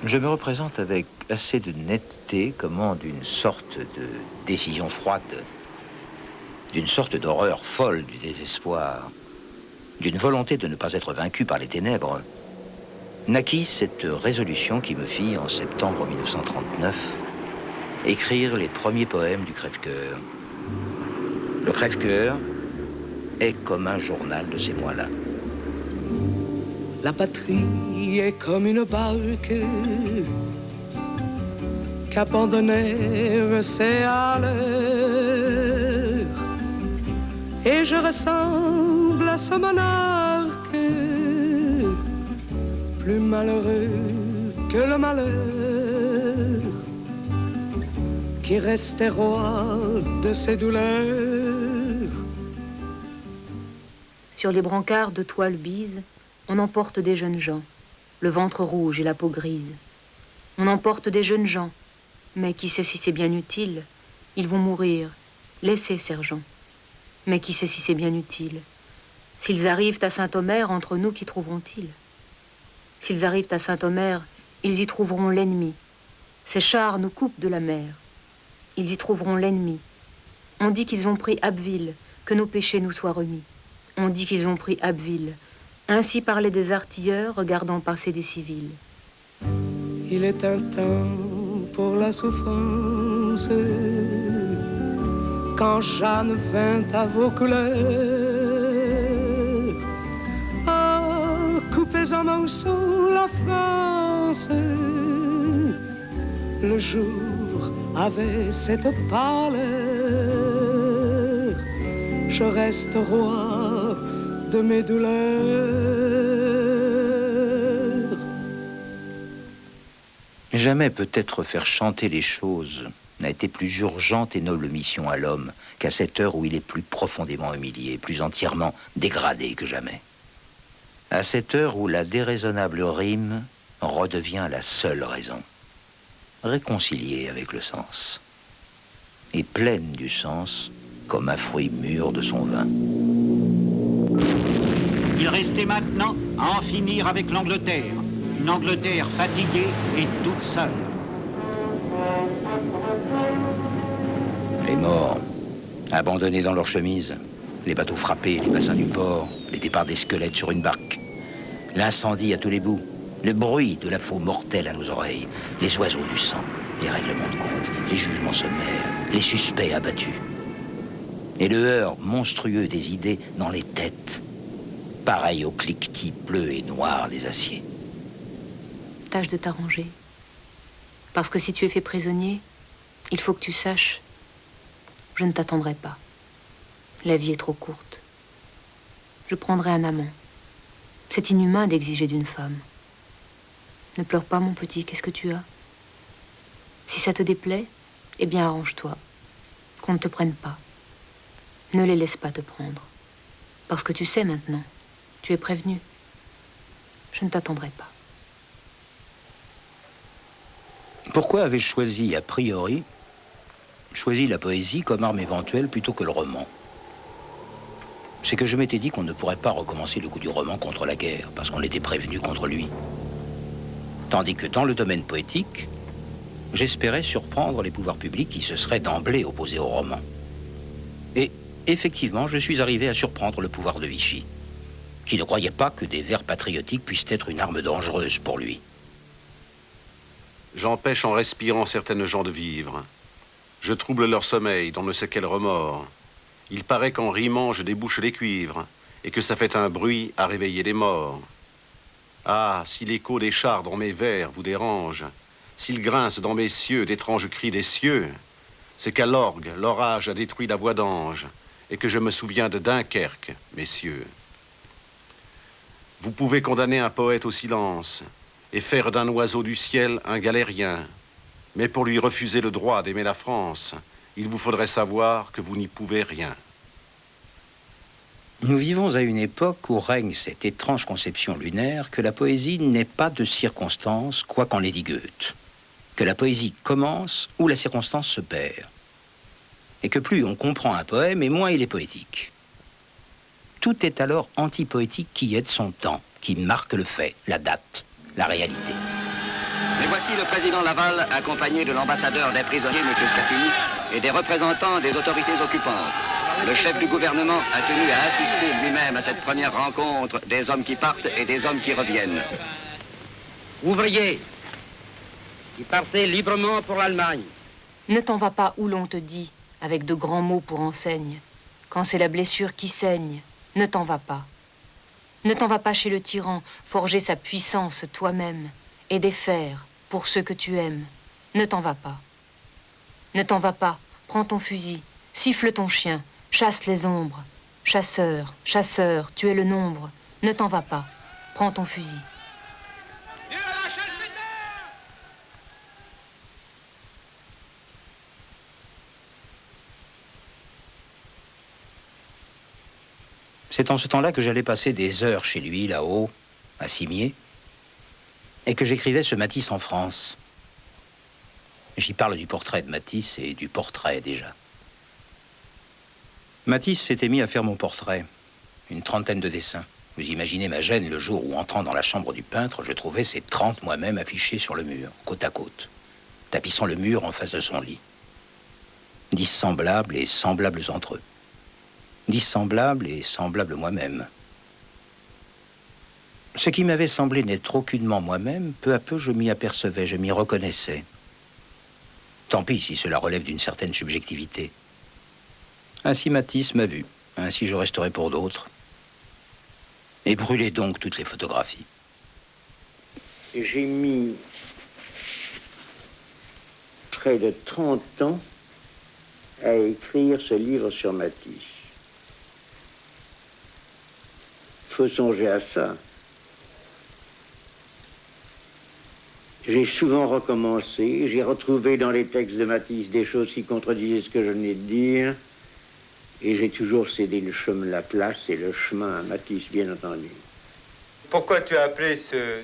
Je me représente avec assez de netteté comment d'une sorte de décision froide, d'une sorte d'horreur folle du désespoir, d'une volonté de ne pas être vaincu par les ténèbres, naquit cette résolution qui me fit, en septembre 1939, écrire les premiers poèmes du Crève-Cœur. Le Crève-Cœur est comme un journal de ces mois-là. La patrie est comme une barque qu'abandonnèrent ses haleurs, et je ressemble à ce monarque plus malheureux que le malheur, qui restait roi de ses douleurs. Sur les brancards de toile bise, on emporte des jeunes gens, le ventre rouge et la peau grise. On emporte des jeunes gens, mais qui sait si c'est bien utile? Ils vont mourir. Laissez, sergent. Mais qui sait si c'est bien utile? S'ils arrivent à Saint-Omer, entre nous, qu'y trouveront-ils? S'ils arrivent à Saint-Omer, ils y trouveront l'ennemi. Ces chars nous coupent de la mer. Ils y trouveront l'ennemi. On dit qu'ils ont pris Abbeville, que nos péchés nous soient remis. On dit qu'ils ont pris Abbeville. Ainsi parlaient des artilleurs, regardant passer des civils. Il est un temps pour la souffrance, quand Jeanne vint à vos couleurs. Oh, coupez en morceaux la France. Le jour avait cette pâleur. Je reste roi de mes douleurs. Jamais peut-être faire chanter les choses n'a été plus urgente et noble mission à l'homme qu'à cette heure où il est plus profondément humilié, plus entièrement dégradé que jamais. À cette heure où la déraisonnable rime redevient la seule raison, réconciliée avec le sens, et pleine du sens comme un fruit mûr de son vin. Il restait maintenant à en finir avec l'Angleterre. Une Angleterre fatiguée et toute seule. Les morts, abandonnés dans leurs chemises, les bateaux frappés, les bassins du port, les départs des squelettes sur une barque, l'incendie à tous les bouts, le bruit de la faux mortelle à nos oreilles, les oiseaux du sang, les règlements de compte, les jugements sommaires, les suspects abattus, et le heurt monstrueux des idées dans les têtes, pareil au cliquetis bleu et noir des aciers. Tâche de t'arranger. Parce que si tu es fait prisonnier, il faut que tu saches, je ne t'attendrai pas. La vie est trop courte. Je prendrai un amant. C'est inhumain d'exiger d'une femme. Ne pleure pas, mon petit, qu'est-ce que tu as? Si ça te déplaît, eh bien arrange-toi. Qu'on ne te prenne pas. Ne les laisse pas te prendre. Parce que tu sais maintenant, tu es prévenu. Je ne t'attendrai pas. Pourquoi avais-je choisi, a priori, la poésie comme arme éventuelle plutôt que le roman? C'est que je m'étais dit qu'on ne pourrait pas recommencer le coup du roman contre la guerre, parce qu'on était prévenu contre lui. Tandis que dans le domaine poétique, j'espérais surprendre les pouvoirs publics qui se seraient d'emblée opposés au roman. Et effectivement, je suis arrivé à surprendre le pouvoir de Vichy, qui ne croyait pas que des vers patriotiques puissent être une arme dangereuse pour lui. J'empêche en respirant certaines gens de vivre. Je trouble leur sommeil dans ne sais quel remords. Il paraît qu'en rimant, je débouche les cuivres, et que ça fait un bruit à réveiller les morts. Ah, si l'écho des chars dans mes vers vous dérange, s'il grince dans mes cieux d'étranges cris des cieux, c'est qu'à l'orgue, l'orage a détruit la voix d'ange, et que je me souviens de Dunkerque, messieurs. Vous pouvez condamner un poète au silence, et faire d'un oiseau du ciel un galérien. Mais pour lui refuser le droit d'aimer la France, il vous faudrait savoir que vous n'y pouvez rien. Nous vivons à une époque où règne cette étrange conception lunaire que la poésie n'est pas de circonstance, quoi qu'en l'ait dit Goethe. Que la poésie commence où la circonstance se perd. Et que plus on comprend un poème, et moins il est poétique. Tout est alors antipoétique qui est de son temps, qui marque le fait, la date, la réalité. Mais voici le président Laval, accompagné de l'ambassadeur des prisonniers, M. Scapini, et des représentants des autorités occupantes. Le chef du gouvernement a tenu à assister lui-même à cette première rencontre des hommes qui partent et des hommes qui reviennent. ouvriers, qui partez librement pour l'Allemagne. Ne t'en va pas où l'on te dit, avec de grands mots pour enseigne. Quand c'est la blessure qui saigne, ne t'en va pas. Ne t'en va pas chez le tyran, forger sa puissance toi-même, et défaire pour ceux que tu aimes. Ne t'en va pas. Ne t'en va pas, prends ton fusil, siffle ton chien, chasse les ombres. Chasseur, chasseur, tu es le nombre. Ne t'en va pas, prends ton fusil. C'est en ce temps-là que j'allais passer des heures chez lui, là-haut, à Cimier, et que j'écrivais ce Matisse en France. J'y parle du portrait de Matisse et du portrait, déjà. Matisse s'était mis à faire mon portrait, une 30aine de dessins. Vous imaginez ma gêne le jour où, entrant dans la chambre du peintre, je trouvais ces 30 moi-même affichés sur le mur, côte à côte, tapissant le mur en face de son lit. Dissemblables et semblables entre eux. Dissemblables et semblables moi-même. Ce qui m'avait semblé n'être aucunement moi-même, peu à peu je m'y apercevais, je m'y reconnaissais. Tant pis si cela relève d'une certaine subjectivité. Ainsi Matisse m'a vu, ainsi je resterai pour d'autres. Et brûlez donc toutes les photographies. J'ai mis près de 30 ans à écrire ce livre sur Matisse. Il faut songer à ça. J'ai souvent recommencé, j'ai retrouvé dans les textes de Matisse des choses qui contredisaient ce que je venais de dire, et j'ai toujours cédé le chemin, la place et le chemin à Matisse, bien entendu. Pourquoi tu as appelé ce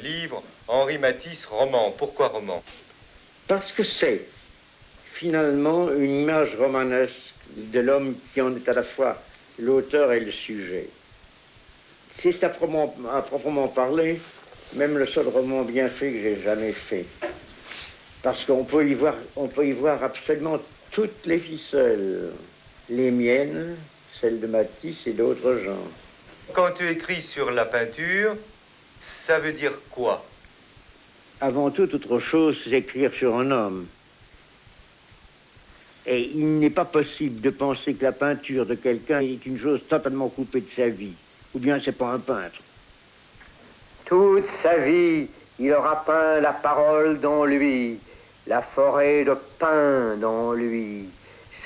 livre Henri Matisse roman? Pourquoi roman? Parce que c'est finalement une image romanesque de l'homme qui en est à la fois l'auteur et le sujet. C'est à proprement parler, même le seul roman bien fait que j'ai jamais fait. Parce qu'on peut y voir absolument toutes les ficelles. Les miennes, celles de Matisse et d'autres gens. Quand tu écris sur la peinture, ça veut dire quoi? Avant toute autre chose, c'est écrire sur un homme. Et il n'est pas possible de penser que la peinture de quelqu'un est une chose totalement coupée de sa vie. Ou bien c'est pas un peintre. Toute sa vie, il aura peint la parole dans lui, la forêt de pin dans lui,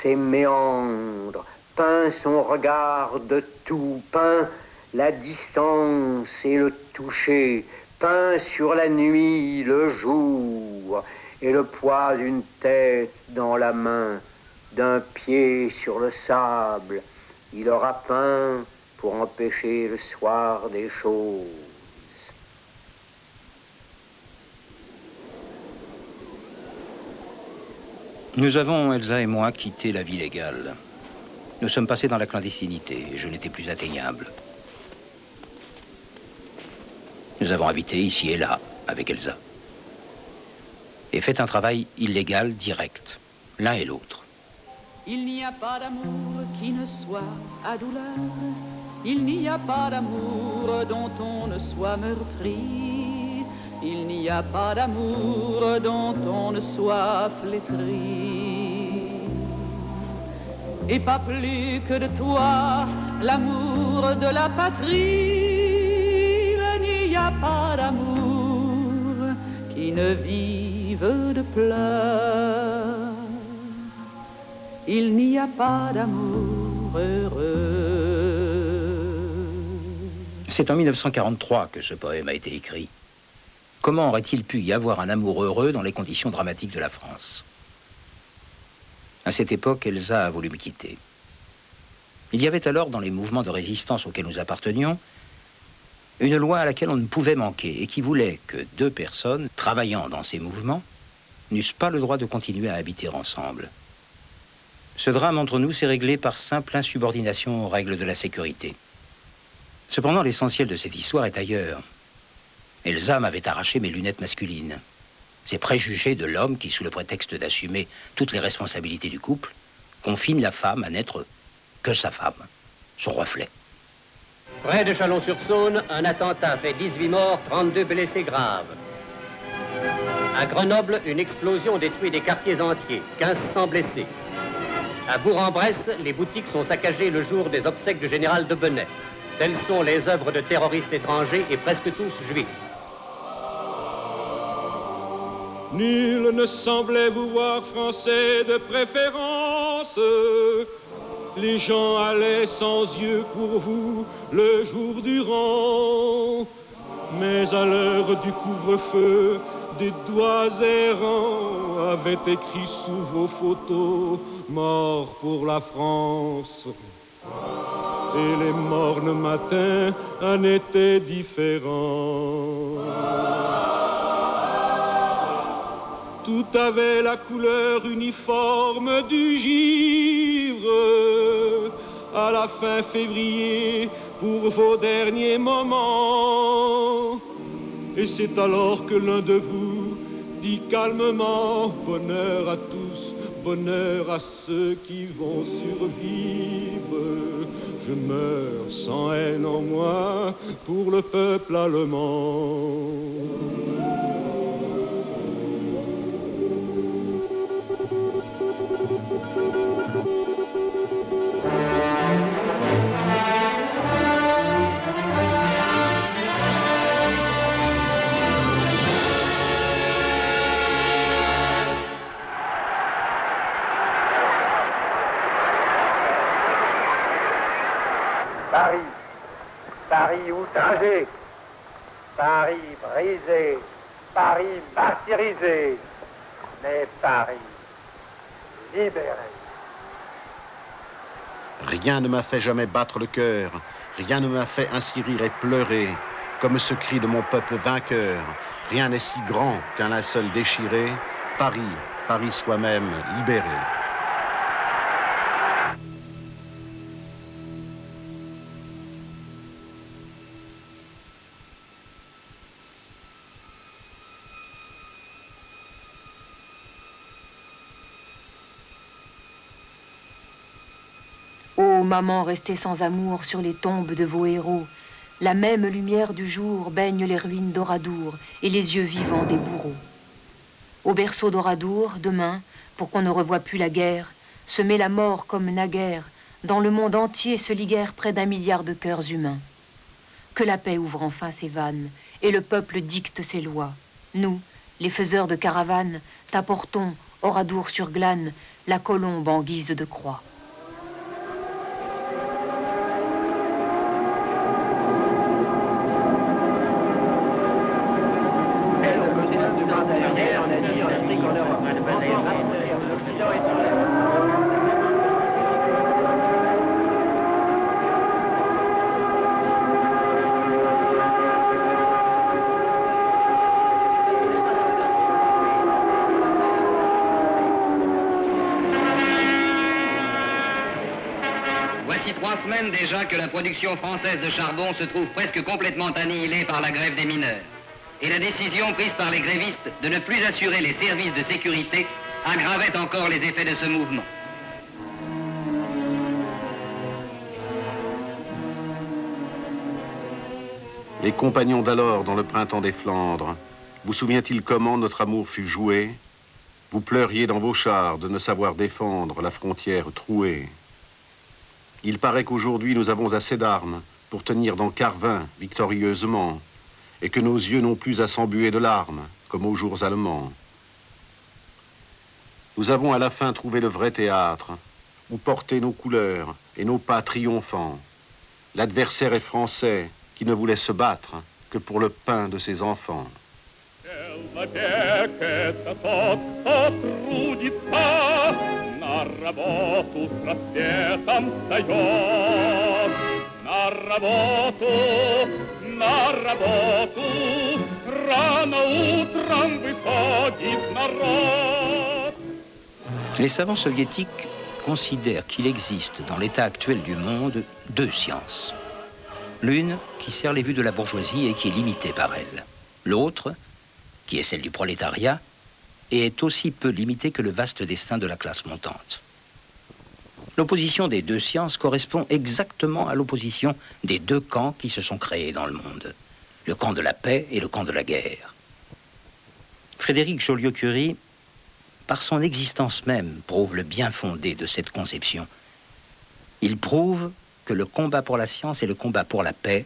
ses méandres, peint son regard de tout, peint la distance et le toucher, peint sur la nuit, le jour, et le poids d'une tête dans la main, d'un pied sur le sable. Il aura peint pour empêcher le soir des choses. Nous avons, Elsa et moi, quitté la vie légale. Nous sommes passés dans la clandestinité et je n'étais plus atteignable. Nous avons habité ici et là avec Elsa. Et fait un travail illégal direct, l'un et l'autre. Il n'y a pas d'amour qui ne soit à douleur. Il n'y a pas d'amour dont on ne soit meurtri. Il n'y a pas d'amour dont on ne soit flétri. Et pas plus que de toi, l'amour de la patrie. Il n'y a pas d'amour qui ne vive de pleurs. Il n'y a pas d'amour heureux. C'est en 1943 que ce poème a été écrit. Comment aurait-il pu y avoir un amour heureux dans les conditions dramatiques de la France? À cette époque, Elsa a voulu me quitter. Il y avait alors, dans les mouvements de résistance auxquels nous appartenions, une loi à laquelle on ne pouvait manquer et qui voulait que deux personnes, travaillant dans ces mouvements, n'eussent pas le droit de continuer à habiter ensemble. Ce drame entre nous s'est réglé par simple insubordination aux règles de la sécurité. Cependant, l'essentiel de cette histoire est ailleurs. Elsa m'avait arraché mes lunettes masculines. Ces préjugés de l'homme qui, sous le prétexte d'assumer toutes les responsabilités du couple, confine la femme à n'être que sa femme, son reflet. Près de Chalon-sur-Saône, un attentat fait 18 morts, 32 blessés graves. À Grenoble, une explosion détruit des quartiers entiers, 1500 blessés. À Bourg-en-Bresse, les boutiques sont saccagées le jour des obsèques du général de Benay. Telles sont les œuvres de terroristes étrangers et presque tous juifs. Nul ne semblait vous voir français de préférence. Les gens allaient sans yeux pour vous le jour durant. Mais à l'heure du couvre-feu, des doigts errants avaient écrit sous vos photos « Mort pour la France ». Et les mornes matins en étaient différents. Tout avait la couleur uniforme du givre. À la fin février, pour vos derniers moments. Et c'est alors que l'un de vous dit calmement « Bonheur à tous, bonheur à ceux qui vont survivre. Je meurs sans haine en moi pour le peuple allemand. » Paris outragé, Paris brisé, Paris martyrisé, mais Paris libéré. Rien ne m'a fait jamais battre le cœur, rien ne m'a fait ainsi rire et pleurer, comme ce cri de mon peuple vainqueur. Rien n'est si grand qu'un linceul déchiré, Paris, Paris soi-même libéré. Ô maman restée sans amour sur les tombes de vos héros, la même lumière du jour baigne les ruines d'Oradour et les yeux vivants des bourreaux. Au berceau d'Oradour, demain, pour qu'on ne revoie plus la guerre, se met la mort comme naguère, dans le monde entier se liguèrent près d'1 milliard de cœurs humains. Que la paix ouvre enfin ses vannes, et le peuple dicte ses lois. Nous, les faiseurs de caravanes, t'apportons, Oradour sur glane, la colombe en guise de croix. Voici 3 semaines déjà que la production française de charbon se trouve presque complètement annihilée par la grève des mineurs. Et la décision prise par les grévistes de ne plus assurer les services de sécurité aggravait encore les effets de ce mouvement. Les compagnons d'alors dans le printemps des Flandres, vous souvient-il comment notre amour fut joué? Vous pleuriez dans vos chars de ne savoir défendre la frontière trouée. Il paraît qu'aujourd'hui nous avons assez d'armes pour tenir dans Carvin victorieusement, et que nos yeux n'ont plus à s'embuer de larmes, comme aux jours allemands. Nous avons à la fin trouvé le vrai théâtre, où porter nos couleurs et nos pas triomphants. L'adversaire est français, qui ne voulait se battre que pour le pain de ses enfants. Les savants soviétiques considèrent qu'il existe dans l'état actuel du monde 2 sciences. L'une qui sert les vues de la bourgeoisie et qui est limitée par elle. L'autre, qui est celle du prolétariat, et est aussi peu limitée que le vaste destin de la classe montante. L'opposition des deux sciences correspond exactement à l'opposition des deux camps qui se sont créés dans le monde. Le camp de la paix et le camp de la guerre. Frédéric Joliot-Curie, par son existence même, prouve le bien fondé de cette conception. Il prouve que le combat pour la science et le combat pour la paix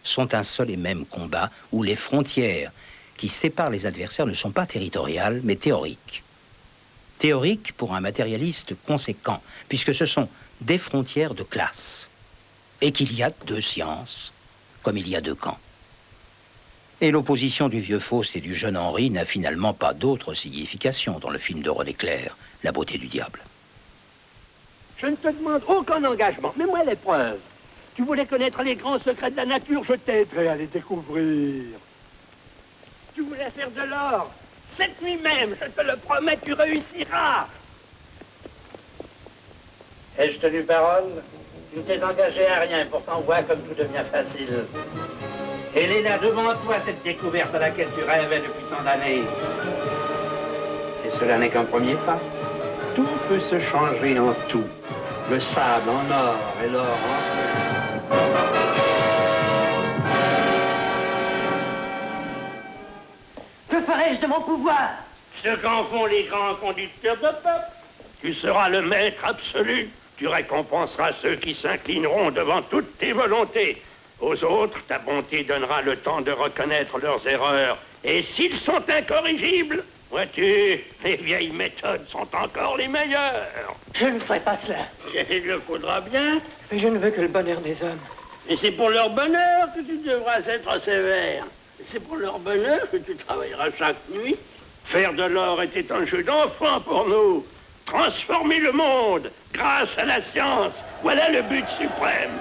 sont un seul et même combat où les frontières qui séparent les adversaires ne sont pas territoriales, mais théoriques. Théoriques pour un matérialiste conséquent, puisque ce sont des frontières de classe, et qu'il y a deux sciences, comme il y a deux camps. Et l'opposition du vieux Faust et du jeune Henri n'a finalement pas d'autre signification dans le film de René Clair, La beauté du diable. Je ne te demande aucun engagement, mais moi les preuves. Tu voulais connaître les grands secrets de la nature, je t'aiderai à les découvrir. Tu voulais faire de l'or. Cette nuit même, je te le promets, tu réussiras. Ai-je tenu parole? Tu ne t'es engagé à rien, pourtant vois comme tout devient facile. Elle est là devant toi, cette découverte à laquelle tu rêvais depuis tant d'années. Et cela n'est qu'un premier pas. Tout peut se changer en tout. Le sable en or et l'or en... Que ferais-je de mon pouvoir? Ce qu'en font les grands conducteurs de peuple. Tu seras le maître absolu. Tu récompenseras ceux qui s'inclineront devant toutes tes volontés. Aux autres, ta bonté donnera le temps de reconnaître leurs erreurs. Et s'ils sont incorrigibles, vois-tu, les vieilles méthodes sont encore les meilleures. Je ne ferai pas cela. Il le faudra bien. Mais je ne veux que le bonheur des hommes. Et c'est pour leur bonheur que tu devras être sévère. C'est pour leur bonheur que tu travailleras chaque nuit. Faire de l'or était un jeu d'enfant pour nous. Transformer le monde grâce à la science, voilà le but suprême.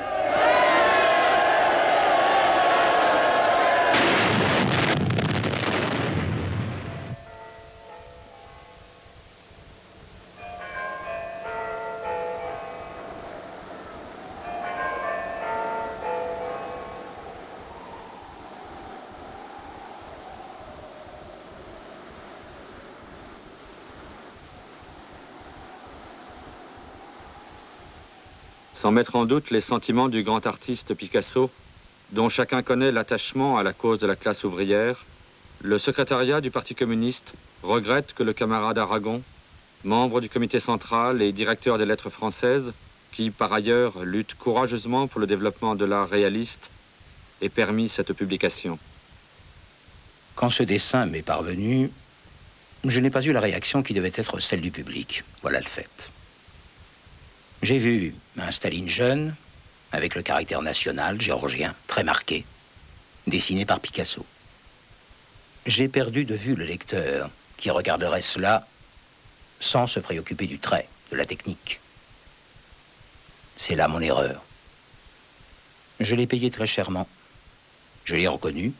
Sans mettre en doute les sentiments du grand artiste Picasso, dont chacun connaît l'attachement à la cause de la classe ouvrière, le secrétariat du Parti communiste regrette que le camarade Aragon, membre du comité central et directeur des lettres françaises, qui par ailleurs lutte courageusement pour le développement de l'art réaliste, ait permis cette publication. Quand ce dessin m'est parvenu, je n'ai pas eu la réaction qui devait être celle du public. Voilà le fait. J'ai vu un Staline jeune, avec le caractère national, géorgien, très marqué, dessiné par Picasso. J'ai perdu de vue le lecteur, qui regarderait cela sans se préoccuper du trait, de la technique. C'est là mon erreur. Je l'ai payé très chèrement. Je l'ai reconnu.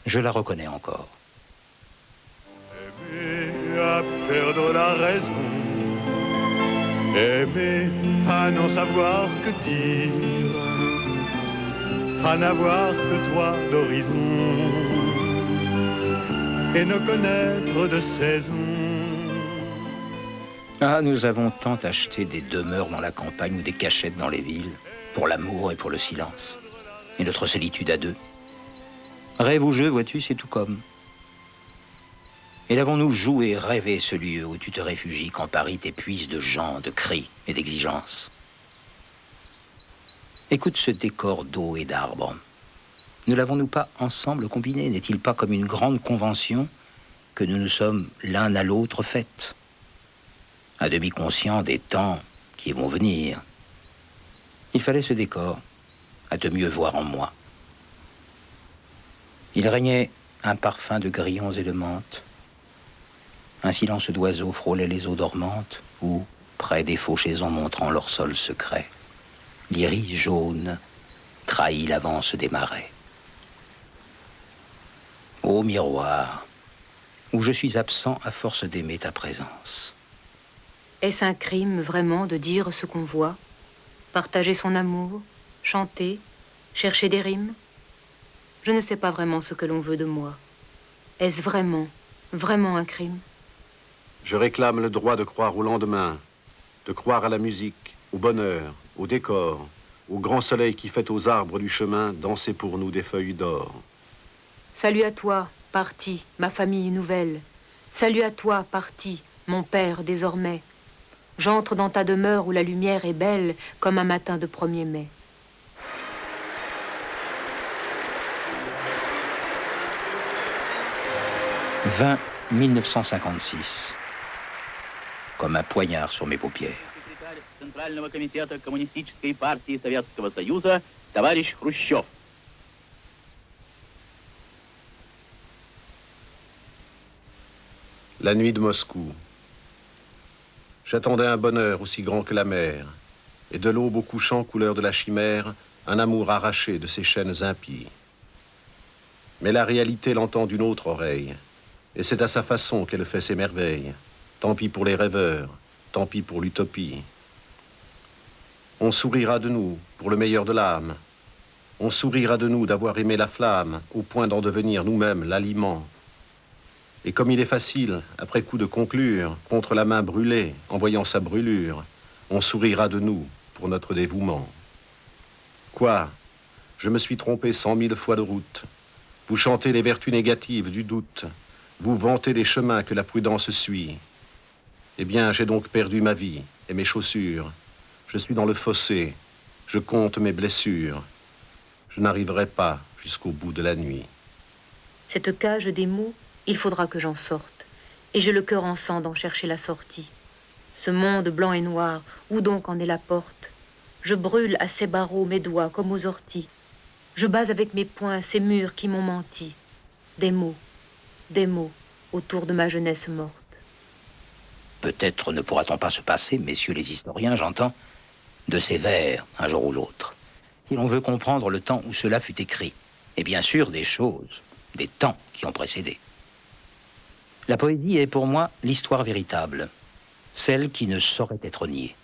Je la reconnais encore. Aimer à perdre la raison. Aimer à n'en savoir que dire, à n'avoir que toi d'horizon, et ne connaître de saison. Ah, nous avons tant acheté des demeures dans la campagne ou des cachettes dans les villes, pour l'amour et pour le silence, et notre solitude à deux. Rêve ou jeu, vois-tu, c'est tout comme. Et l'avons-nous joué, rêvé ce lieu où tu te réfugies quand Paris t'épuise de gens, de cris et d'exigences? Écoute ce décor d'eau et d'arbres. Ne l'avons-nous pas ensemble combiné? N'est-il pas comme une grande convention que nous nous sommes l'un à l'autre faites, à demi conscients des temps qui vont venir? Il fallait ce décor, à te mieux voir en moi. Il régnait un parfum de grillons et de menthe. Un silence d'oiseaux frôlait les eaux dormantes, où, près des fauchaisons montrant leur sol secret, l'iris jaune trahit l'avance des marais. Ô miroir, où je suis absent à force d'aimer ta présence. Est-ce un crime vraiment de dire ce qu'on voit? Partager son amour? Chanter? Chercher des rimes? Je ne sais pas vraiment ce que l'on veut de moi. Est-ce vraiment, vraiment un crime? Je réclame le droit de croire au lendemain, de croire à la musique, au bonheur, au décor, au grand soleil qui fait aux arbres du chemin danser pour nous des feuilles d'or. Salut à toi, parti, ma famille nouvelle. Salut à toi, parti, mon père désormais. J'entre dans ta demeure où la lumière est belle comme un matin de 1er mai. « 20 1956. Comme un poignard sur mes paupières. Центрального комитета Коммунистической партии Советского Союза товарищ Хрущев. La nuit de Moscou. J'attendais un bonheur aussi grand que la mer, et de l'aube au couchant couleur de la chimère, un amour arraché de ses chaînes impies. Mais la réalité l'entend d'une autre oreille, et c'est à sa façon qu'elle fait ses merveilles. Tant pis pour les rêveurs, tant pis pour l'utopie. On sourira de nous pour le meilleur de l'âme. On sourira de nous d'avoir aimé la flamme au point d'en devenir nous-mêmes l'aliment. Et comme il est facile, après coup de conclure, contre la main brûlée, en voyant sa brûlure, on sourira de nous pour notre dévouement. Quoi? Je me suis trompé 100 000 fois de route. Vous chantez les vertus négatives du doute. Vous vantez les chemins que la prudence suit. Eh bien, j'ai donc perdu ma vie et mes chaussures. Je suis dans le fossé. Je compte mes blessures. Je n'arriverai pas jusqu'au bout de la nuit. Cette cage des mots, il faudra que j'en sorte. Et j'ai le cœur en sang d'en chercher la sortie. Ce monde blanc et noir, où donc en est la porte? Je brûle à ces barreaux mes doigts comme aux orties. Je bats avec mes poings ces murs qui m'ont menti. Des mots autour de ma jeunesse morte. Peut-être ne pourra-t-on pas se passer, messieurs les historiens, j'entends, de ces vers, un jour ou l'autre, si l'on veut comprendre le temps où cela fut écrit, et bien sûr des choses, des temps qui ont précédé. La poésie est pour moi l'histoire véritable, celle qui ne saurait être niée.